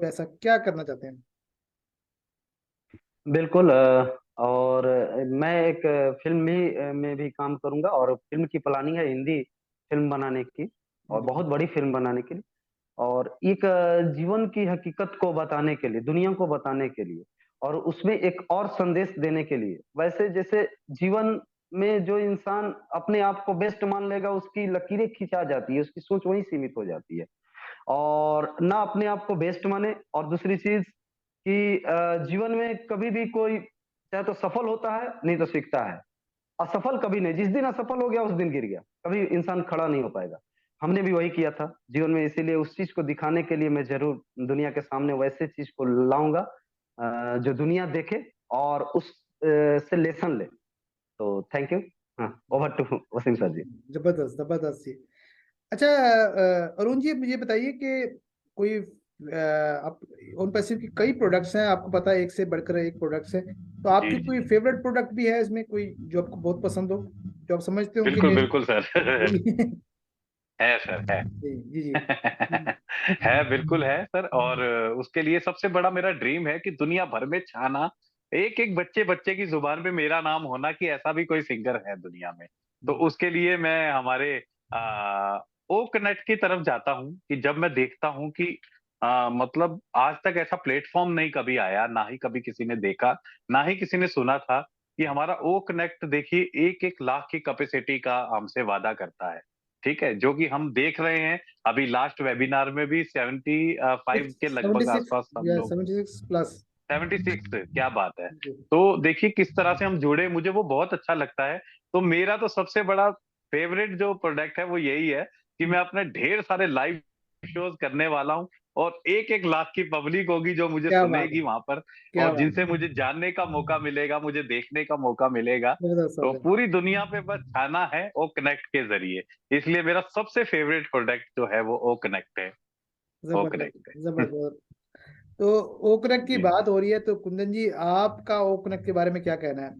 ऐसा क्या करना चाहते हैं? बिल्कुल। और मैं एक फिल्म भी में भी काम करूंगा, और फिल्म की प्लानिंग है हिंदी फिल्म बनाने की, और जी बहुत बड़ी फिल्म बनाने के लिए, और एक जीवन की हकीकत को बताने के लिए, दुनिया को बताने के लिए, और उसमें एक और संदेश देने के लिए। वैसे जैसे जीवन में जो इंसान अपने आप को बेस्ट मान लेगा, उसकी लकीरें खिंचा जाती है, उसकी सोच वहीं सीमित हो जाती है। और ना अपने आप को बेस्ट माने, और दूसरी चीज कि जीवन में कभी भी कोई चाहे तो सफल होता है, नहीं तो सीखता है। असफल कभी नहीं, जिस दिन असफल हो गया उस दिन गिर गया, कभी इंसान खड़ा नहीं हो पाएगा। हमने भी वही किया था जीवन में, इसीलिए उस चीज को दिखाने के लिए मैं जरूर दुनिया के सामने वैसे चीज को लाऊंगा जो दुनिया देखे और उस से लेसन ले। तो थैंक यू। हाँ, ओवर टू वसीम सर जी। जबरदस्त जबरदस्त जी। अच्छा, अरुण जी मुझे बताइए कि कोई आप ओन पैसिव की कई प्रोडक्ट्स हैं, आपको पता है एक से बढ़कर एक प्रोडक्ट्स है, तो जी आपकी जी। कोई फेवरेट प्रोडक्ट भी है इसमें, कोई जो आपको बहुत पसंद हो, जो आप समझते हो कि बिल्कुल ये बिल्कुल सर। जी है सर, है। जी जी जी। है, बिल्कुल है सर। और उसके लिए सबसे बड़ा मेरा ड्रीम है कि दुनिया भर में छाना, एक एक बच्चे बच्चे की जुबान पे मेरा नाम होना, कि ऐसा भी कोई सिंगर है दुनिया में। तो उसके लिए मैं हमारे ओ कनेक्ट की तरफ जाता हूँ, कि जब मैं देखता हूँ कि मतलब आज तक ऐसा प्लेटफॉर्म नहीं कभी आया, ना ही कभी किसी ने देखा, ना ही किसी ने सुना था, कि हमारा ओ कनेक्ट देखिए 1-1 लाख की कैपेसिटी का हमसे वादा करता है। ठीक है, जो कि हम देख रहे हैं। अभी लास्ट वेबिनार में भी 75 के सेवेंटी लगभग सिक्स आसपास हम या लोग। 76 प्लस। 76, क्या बात है। जी तो देखिए किस तरह से हम जुड़े, मुझे वो बहुत अच्छा लगता है। तो मेरा तो सबसे बड़ा फेवरेट जो प्रोडक्ट है वो यही है, कि मैं अपने ढेर सारे लाइव शोज करने वाला हूँ, और 1-1 लाख की पब्लिक होगी जो मुझे क्या बात है, सुनेगी वहां पर, क्या और बात जिनसे मुझे जानने का मौका मिलेगा, मुझे देखने का मौका मिलेगा। है, तो जबरदस्त पूरी दुनिया पे बस छाना है ओ कनेक्ट के जरिए। इसलिए मेरा सबसे फेवरेट प्रोडक्ट जो है वो ओ कनेक्ट है। ओ जबरदस्त कनेक्ट है। जबरदस्त। तो ओकनेक की जी बात हो रही है, तो कुंदन जी आपका ओकनेक के बारे में क्या कहना है?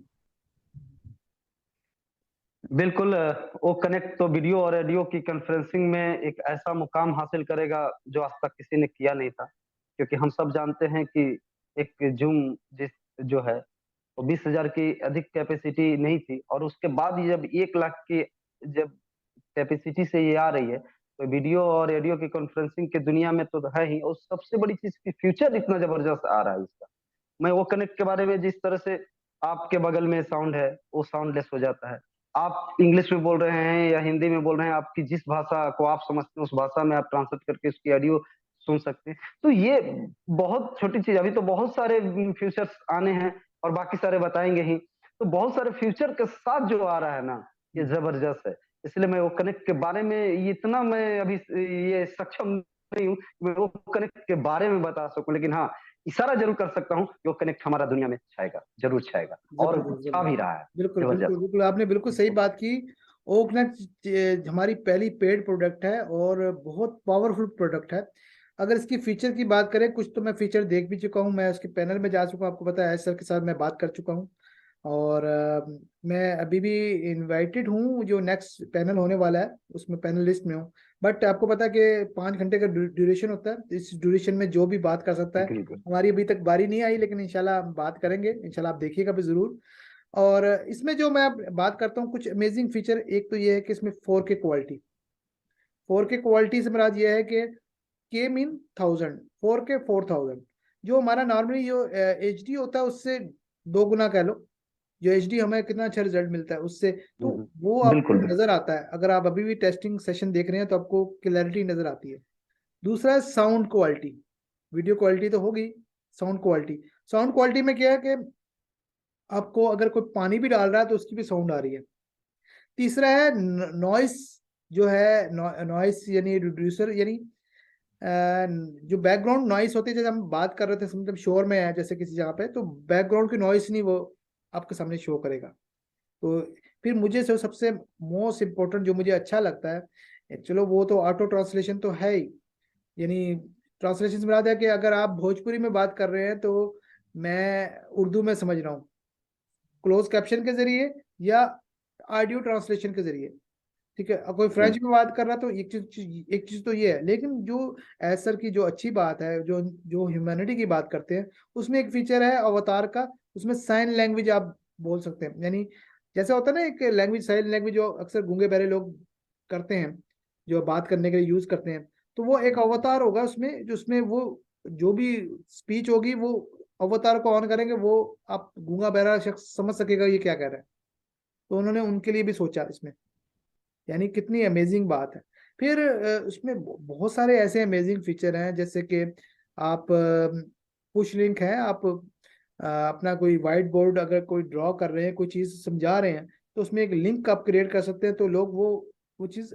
बिल्कुल। वो कनेक्ट तो वीडियो और ऑडियो की कॉन्फ्रेंसिंग में एक ऐसा मुकाम हासिल करेगा जो आज तक किसी ने किया नहीं था, क्योंकि हम सब जानते हैं कि एक जूम जिस जो है वो 20,000 की अधिक कैपेसिटी नहीं थी, और उसके बाद ही जब 1 लाख की जब कैपेसिटी से ये आ रही है, तो वीडियो और ऑडियो की कॉन्फ्रेंसिंग की दुनिया में तो है ही, और सबसे बड़ी चीज की फ्यूचर इतना जबरदस्त आ रहा है इसका। मैं वो कनेक्ट के बारे में, जिस तरह से आपके बगल में साउंड है वो साउंडलेस हो जाता है, आप इंग्लिश में बोल रहे हैं या हिंदी में बोल रहे हैं, आपकी जिस भाषा को आप समझते हैं उस भाषा में आप ट्रांसलेट करके उसकी ऑडियो सुन सकते हैं। तो ये बहुत छोटी चीज, अभी तो बहुत सारे फ्यूचर्स आने हैं और बाकी सारे बताएंगे ही। तो बहुत सारे फ्यूचर के साथ जो आ रहा है ना, ये जबरदस्त है। इसलिए मैं वो कनेक्ट के बारे में ये इतना मैं अभी ये सक्षम नहीं हूँ कि मैं वो कनेक्ट के बारे में बता सकूं, लेकिन हाँ, इशारा जरूर कर सकता हूँ कि वो कनेक्ट हमारा दुनिया में छाएगा, जरूर छाएगा, और जबरदस्त छा भी जबरदस्त। रहा है। बिल्कुल बिल्कुल जबरदस्त। बिल्कुल, आपने बिल्कुल सही बात की। ओकनेट हमारी पहली पेड प्रोडक्ट है और बहुत पावरफुल प्रोडक्ट है। अगर इसकी फीचर की बात करें, कुछ तो मैं फीचर देख भी चुका हूँ, मैं उसके पैनल में जा चुका हूँ, आपको पता है सर के साथ मैं बात कर चुका हूँ। और मैं अभी भी इनवाइटेड हूँ, जो नेक्स्ट पैनल होने वाला है उसमें पैनल लिस्ट में हूँ। बट आपको पता है कि 5 घंटे का ड्यूरेशन होता है, इस ड्यूरेशन में जो भी बात कर सकता है। बिल्कुल। हमारी अभी तक बारी नहीं आई, लेकिन इंशाल्लाह हम बात करेंगे, इंशाल्लाह आप देखिएगा भी जरूर। और इसमें जो मैं बात करता हूँ कुछ अमेजिंग फीचर, एक तो ये है कि इसमें 4K क्वालिटी। 4K क्वालिटी से मुराद ये है कि के मीन 1000, 4K 4000। जो हमारा नॉर्मली जो HD होता है उससे 2 गुना कह लो, जो HD हमें कितना अच्छा रिजल्ट मिलता है उससे। तो वो आपको बिल्कुल बिल्कुल। नजर आता है, अगर आप अभी भी टेस्टिंग सेशन देख रहे हैं तो आपको क्लैरिटी नजर आती है। दूसरा है साउंड क्वालिटी। वीडियो क्वालिटी तो होगी, साउंड क्वालिटी। साउंड क्वालिटी में क्या है कि आपको अगर कोई पानी भी डाल रहा है तो उसकी भी साउंड आ रही है। तीसरा है नॉइस, जो है नॉइस यानी रिड्यूसर, यानी जो बैकग्राउंड नॉइस होती है, जैसे हम बात कर रहे थे मतलब शोर में है जैसे किसी जगह पे, तो बैकग्राउंड की नॉइस नहीं वो आपके सामने शो करेगा। तो फिर मुझे जो सबसे मोस्ट इम्पोर्टेंट जो मुझे अच्छा लगता है, चलो वो तो ऑटो ट्रांसलेशन तो है ही, यानी ट्रांसलेशन से मुराद है कि अगर आप भोजपुरी में बात कर रहे हैं तो मैं उर्दू में समझ रहा हूँ क्लोज कैप्शन के जरिए या ऑडियो ट्रांसलेशन के जरिए। ठीक है, अब कोई फ्रेंच में बात कर रहा है तो एक चीज तो ये है, लेकिन जो एसर की जो अच्छी बात है, जो जो ह्यूमैनिटी की बात करते हैं, उसमें एक फीचर है अवतार का। उसमें साइन लैंग्वेज आप बोल सकते हैं, यानी जैसे होता है ना एक लैंग्वेज, साइन लैंग्वेज जो अक्सर गूंगे बहरे लोग करते हैं, जो बात करने के लिए यूज करते हैं। तो वो एक अवतार होगा उसमें, जो उसमें वो जो भी स्पीच होगी वो अवतार को ऑन करेंगे, वो आप गूंगा बहरा शख्स समझ सकेगा ये क्या कह रहा है। तो उन्होंने उनके लिए भी सोचा इसमें, यानी कितनी अमेजिंग बात है। फिर उसमें बहुत सारे ऐसे अमेजिंग फीचर हैं, जैसे कि आप पुश लिंक है, आप अपना कोई वाइट बोर्ड अगर कोई ड्रॉ कर रहे हैं, कोई चीज़ समझा रहे हैं, तो उसमें एक लिंक आप क्रिएट कर सकते हैं, तो लोग वो चीज़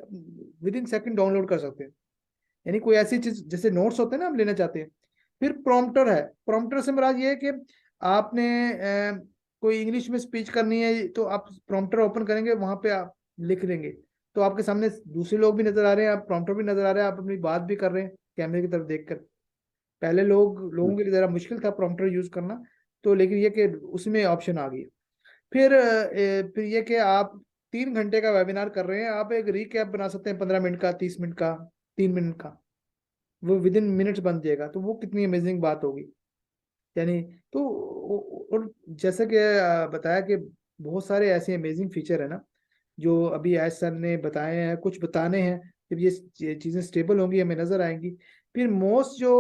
विद इन सेकेंड डाउनलोड कर सकते हैं। यानी कोई ऐसी चीज़ जैसे नोट्स होते हैं ना, हम लेना चाहते हैं। फिर प्रॉम्प्टर है। प्रॉम्प्टर से मुराद ये है कि आपने कोई इंग्लिश में स्पीच करनी है तो आप प्रॉम्प्टर ओपन करेंगे, वहां पे आप लिख देंगे, तो आपके सामने दूसरे लोग भी नजर आ रहे हैं, आप प्रॉम्प्टर भी नजर आ रहे हैं, आप अपनी बात भी कर रहे हैं कैमरे की तरफ देखकर। पहले लोगों के लिए जरा मुश्किल था प्रॉम्प्टर यूज करना, तो लेकिन ये कि उसमें ऑप्शन आ गई। फिर ये कि आप 3 घंटे का वेबिनार कर रहे हैं, आप एक रिकैप बना सकते हैं, 15 मिनट का, 30 मिनट का, 3 मिनट का, वो विद इन मिनट्स बन जाएगा। तो वो कितनी अमेजिंग बात होगी, यानी। तो और जैसे कि बताया कि बहुत सारे ऐसे अमेजिंग फीचर है ना, जो अभी एस सर ने बताए हैं, कुछ बताने हैं। जब ये चीज़ें स्टेबल होंगी हमें नजर आएंगी। फिर मोस्ट जो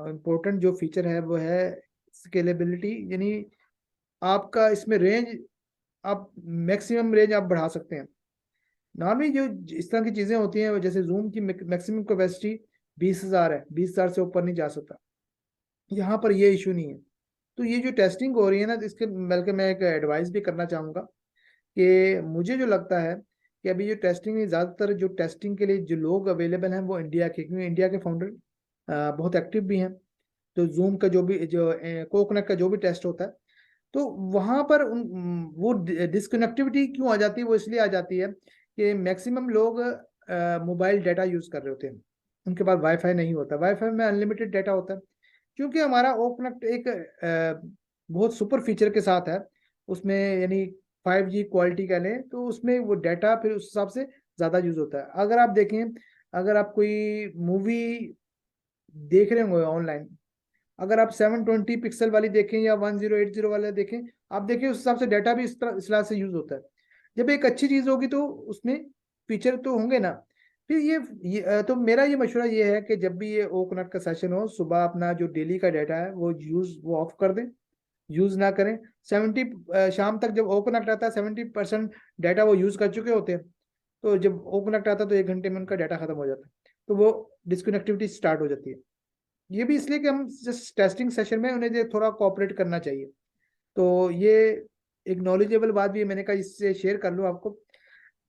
इम्पोर्टेंट जो फीचर है वो है स्केलेबिलिटी, यानी आपका इसमें रेंज, आप मैक्सिमम रेंज आप बढ़ा सकते हैं। नॉर्मली जो इस तरह की चीज़ें होती हैं, जैसे जूम की मैक्सिमम कैपेसिटी 20,000 है, 20,000 से ऊपर नहीं जा सकता। यहाँ पर ये इशू नहीं है। तो ये जो टेस्टिंग हो रही है ना, इसके बल्कि मैं एक एडवाइस भी करना चाहूँगा कि मुझे जो लगता है कि अभी जो टेस्टिंग है, ज़्यादातर जो टेस्टिंग के लिए जो लोग अवेलेबल हैं वो इंडिया के, क्योंकि इंडिया के फाउंडर बहुत एक्टिव भी हैं। तो जूम का जो भी जो कोकनेक्ट का जो भी टेस्ट होता है, तो वहाँ पर वो डिस्कनेक्टिविटी क्यों आ जाती है? वो इसलिए आ जाती है कि मैक्सिमम लोग मोबाइल डाटा यूज़ कर रहे होते हैं, उनके पास वाईफाई नहीं होता। वाईफाई में अनलिमिटेड डाटा होता है, क्योंकि हमारा ओकनेक्ट एक बहुत सुपर फीचर के साथ है उसमें, यानी 5G क्वालिटी का लें तो उसमें वो डाटा फिर उस हिसाब से ज़्यादा यूज़ होता है। अगर आप देखें, अगर आप कोई मूवी देख रहे होंगे ऑनलाइन, अगर आप 720 पिक्सल वाली देखें या 1080 वाला देखें, आप देखिए उस हिसाब से डाटा भी इस तरह से यूज होता है। जब एक अच्छी चीज होगी तो उसमें फीचर तो होंगे ना। फिर तो मेरा ये मशवरा ये है कि जब भी ये ओकनट का सेशन हो, सुबह अपना जो डेली का डाटा है वो ऑफ कर दें, यूज ना करें। 70 शाम तक जब ओकनट आता है 70% डाटा वो यूज कर चुके होते हैं। तो जब ओकनट आता है तो 1 घंटे में उनका डाटा खत्म हो जाता है, तो वो डिस्कनेक्टिविटी स्टार्ट हो जाती है। ये भी इसलिए कि हम जस्ट टेस्टिंग सेशन में उन्हें जो थोड़ा कोऑपरेट करना चाहिए। तो ये एक नॉलेजेबल बात भी है, मैंने कहा इससे शेयर कर लूँ आपको।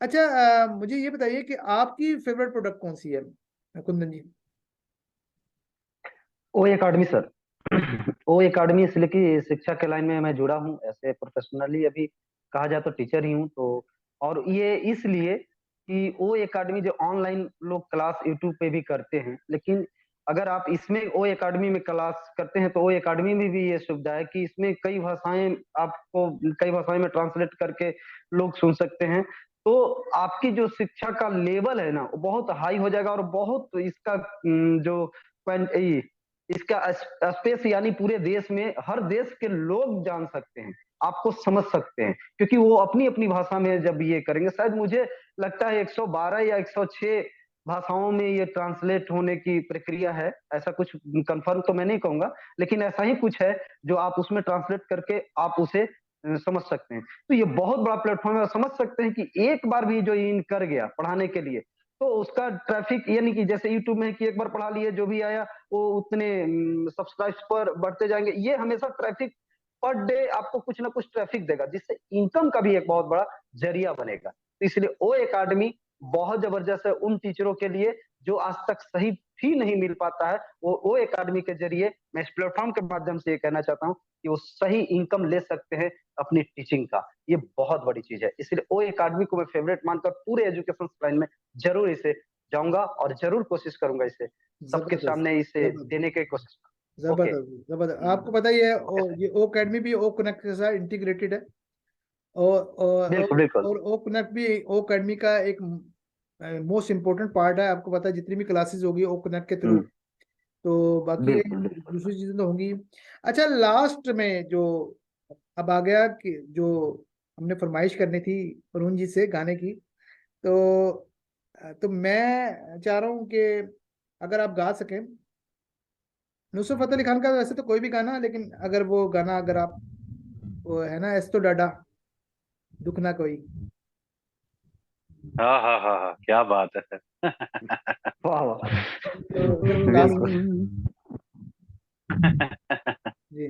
अच्छा, मुझे ये बताइए कि आपकी फेवरेट प्रोडक्ट कौन सी है कुंदन जी? ओ एकेडमी सर। ओ एकेडमी इसलिए कि शिक्षा के लाइन में मैं जुड़ा हूँ ऐसे प्रोफेशनली, अभी कहा जाए तो टीचर ही हूँ। तो और ये इसलिए कि ओ एकेडमी जो ऑनलाइन लोग क्लास यूट्यूब पे भी करते हैं, लेकिन अगर आप इसमें ओ एकेडमी में क्लास करते हैं तो ओ एकेडमी में भी ये सुविधा है कि इसमें कई भाषाएं आपको कई भाषाएं में ट्रांसलेट करके लोग सुन सकते हैं। तो आपकी जो शिक्षा का लेवल है ना वो बहुत हाई हो जाएगा, और बहुत इसका जो इसका स्पेस यानी पूरे देश में हर देश के लोग जान सकते हैं, आपको समझ सकते हैं, क्योंकि वो अपनी अपनी भाषा में जब ये करेंगे। शायद मुझे लगता है 112 या 106 भाषाओं में ये ट्रांसलेट होने की प्रक्रिया है, ऐसा कुछ कंफर्म तो मैं नहीं कहूंगा, लेकिन ऐसा ही कुछ है जो आप उसमें ट्रांसलेट करके आप उसे समझ सकते हैं। तो ये बहुत बड़ा प्लेटफॉर्म है। समझ सकते हैं कि एक बार भी जो इन कर गया पढ़ाने के लिए, तो उसका ट्रैफिक, यानी कि जैसे यूट्यूब में कि एक बार पढ़ा लिए जो भी आया वो उतने सब्सक्राइब पर बढ़ते जाएंगे। ये हमेशा ट्रैफिक पर डे आपको कुछ ना कुछ ट्रैफिक देगा, जिससे इनकम का भी एक बहुत बड़ा जरिया बनेगा। तो इसलिए ओ एकेडमी बहुत जबरदस्त है उन टीचरों के लिए जो आज तक सही फी नहीं मिल पाता है। वो ओ एकेडमी के जरिए, मैं इस प्लेटफॉर्म के माध्यम से ये कहना चाहता हूँ कि वो सही इनकम ले सकते हैं अपनी टीचिंग का। ये बहुत बड़ी चीज है, इसलिए ओ एकेडमी को मैं फेवरेट मानकर पूरे एजुकेशन लाइन में जरूर इसे जाऊंगा और जरूर कोशिश करूंगा इसे सबके जबरदस्त, सामने इसे जबरदस्त, देने की कोशिश। ओके। जबरदस्त, जबरदस्त। आपको पता ही है ये ओ अकेडमी भी ओ कनेक्ट के साथ इंटीग्रेटेड है। और बिल्कुल बिल्कुल। ओ कनेक्ट भी ओ अकेडमी का एक मोस्ट इम्पोर्टेंट पार्ट है। आपको पता है जितनी भी क्लासेस होगी ओ कनेक्ट के थ्रू, हम्म, तो बाकी ये बिल्कुल बिल्कुल। दूसरी चीजें तो होंगी। अच्छा, लास्ट में जो अब आ गया कि जो हमने फरमाइश करनी थी अरुण जी से गाने की, तो मैं चाह रहा हूँ कि अगर आप गा सकें नुसरत फतेह अली खान का, वैसे तो कोई भी गाना, लेकिन अगर वो गाना, अगर आप, वो है ना, एस तो डाडा दुख ना कोई, हाँ हाँ हाँ हाँ, क्या बात है। वाह वाह। तो अगर वो गा सकें जी।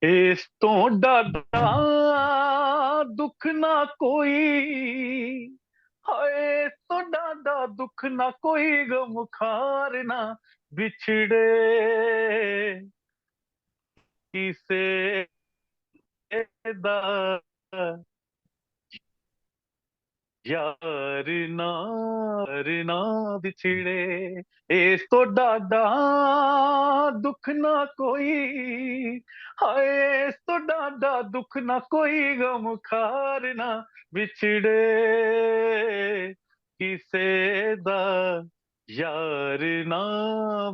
इस तो डाडा दुख ना कोई, हाय तो डाडा दुख ना कोई, गम खार ना बिछड़े किसे दा यार ना, यार ना बिछड़े। इस तो डाडा दुख ना कोई, हाय इस तो डाडा दुख ना कोई, गम खार ना बिछड़े किसे दा यार ना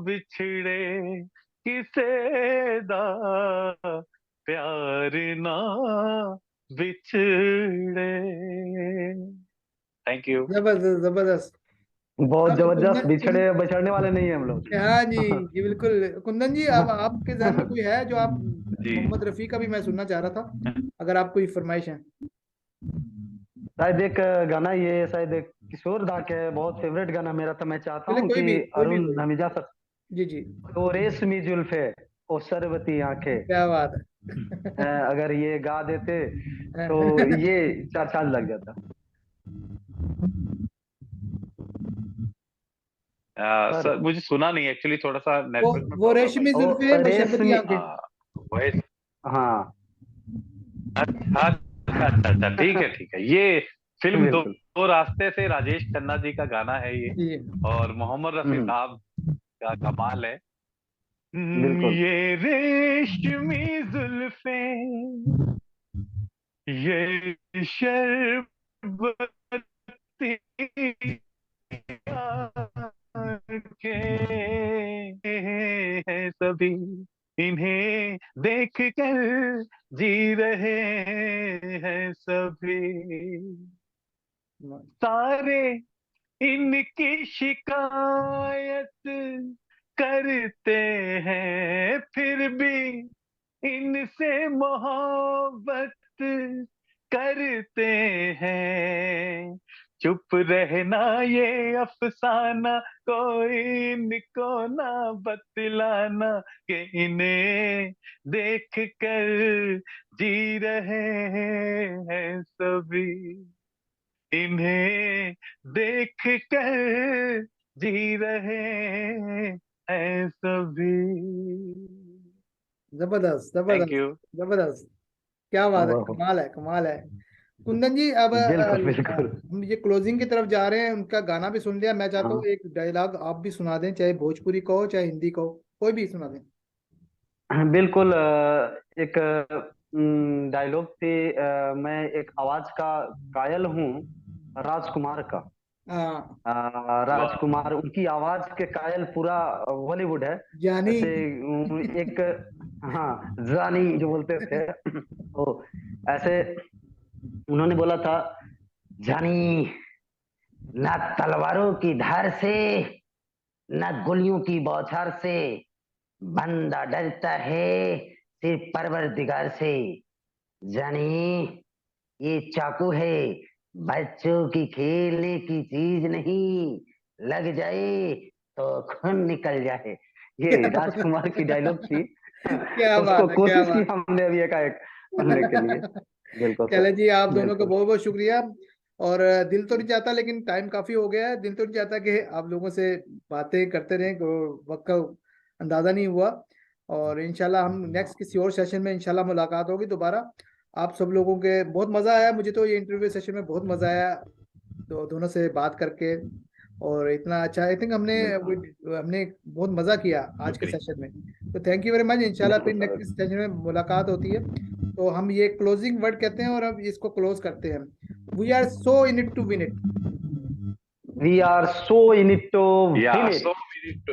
बिछड़े किसे दा प्यार ना बिछड़े। Thank you. जबरदस्त, जबरदस्त। बहुत अब जबरदस्त। बिछड़े बछड़ने वाले नहीं है हम हाँ जी, लोग। जी बिल्कुल कुंदन जी। अब आपके जहन में कोई है जो आप, जी मोहम्मद रफी का भी मैं सुनना चाह रहा था, अगर आप कोई फरमाइश है। शायद एक गाना, ये शायद एक किशोर दा के बहुत फेवरेट गाना मेरा था। मैं चाहता चले हूँ कोई कि भी, कोई भी, अरुण कोई। हमीजा सर, जी जी। ओ रेशमी जुल्फे, ओ शरबती आंखें, क्या बात है। अगर ये गा देते तो ये चार चांद लग जाता। सर मुझे सुना नहीं एक्चुअली, थोड़ा सा नेटवर्क में वो प्रॉब्लम रेशमी है। जुल्फे मशरबती रेशमी, आंखें। वॉइस, हाँ अच्छा अच्छा अच्छा अच्छा, ठीक है। ये फिल्म दो, बिल्कुल। दो रास्ते से राजेश खन्ना जी का गाना है ये, जी और मोहम्मद रफी हम्म, साहब का कमाल है। बिल्कुल। ये रेशमी जुल्फे, ये शर्बती आंखें हैं सभी, इन्हें देख कर जी रहे हैं सभी, सारे इनकी शिकायत करते हैं, फिर भी इनसे मोहब्बत करते हैं। चुप रहना ये अफसाना, कोई इनको ना बतलाना, कि इन्हें देख कर जी रहे हैं सभी, इन्हें देख कर जी रहे हैं सभी। जबरदस्त थैंक जबरदस्त यू। जबरदस्त। क्या बात है, वाह, कमाल है कमाल है। कुंदन जी अब बिल्कुल बिल्कुल। हम ये क्लोजिंग की तरफ जा रहे हैं, उनका गाना भी सुन लिया, मैं चाहता हूँ हाँ एक डायलॉग आप भी सुना दें, चाहे भोजपुरी कहो चाहे हिंदी कहो, कोई भी सुना दें। बिल्कुल। एक डायलॉग थी, मैं एक आवाज का कायल हूँ, राजकुमार का। हाँ वाह, राजकुमार, उनकी आवाज के कायल पूरा बॉलीवुड है। जानी। ऐसे एक, हाँ जानी जो बोलते थे वो, ऐसे उन्होंने बोला था, जानी, ना तलवारों की धार से, ना गोलियों की बौछार से, बंदा डरता है सिर्फ परवरदिगार से। जानी, ये चाकू है, बच्चों की खेलने की चीज नहीं, लग जाए तो खून निकल जाए। ये राजकुमार की डायलॉग थी। क्या उसको बात है क्या कोशिश की बात हमने अभी एकाएक सुनने के लिए। बिल्कुल चले सर। जी, आप दोनों का बिल्कुल। बहुत बहुत शुक्रिया। और दिल तो नहीं चाहता, लेकिन टाइम काफी हो गया है, दिल तो नहीं चाहता कि आप लोगों से बातें करते रहें, वक्त का अंदाजा नहीं हुआ। और इंशाल्लाह हम नेक्स्ट किसी और सेशन में इंशाल्लाह मुलाकात होगी दोबारा। आप सब लोगों के बहुत मजा आया, मुझे तो ये इंटरव्यू सेशन में बहुत मजा आया, तो दोनों से बात करके। और इतना अच्छा, आई थिंक बिल्कुल हमने बहुत मजा किया आज के शुक्रिया। सेशन में। तो थैंक यू वेरी मच, इंशाल्लाह बिल्कुल फिर सर। नेक्स्ट सेशन में मुलाकात होती है। तो हम ये क्लोजिंग वर्ड कहते हैं और अब इसको क्लोज करते हैं। We are so in it to win it. We are so in it to ya win so it. Minute to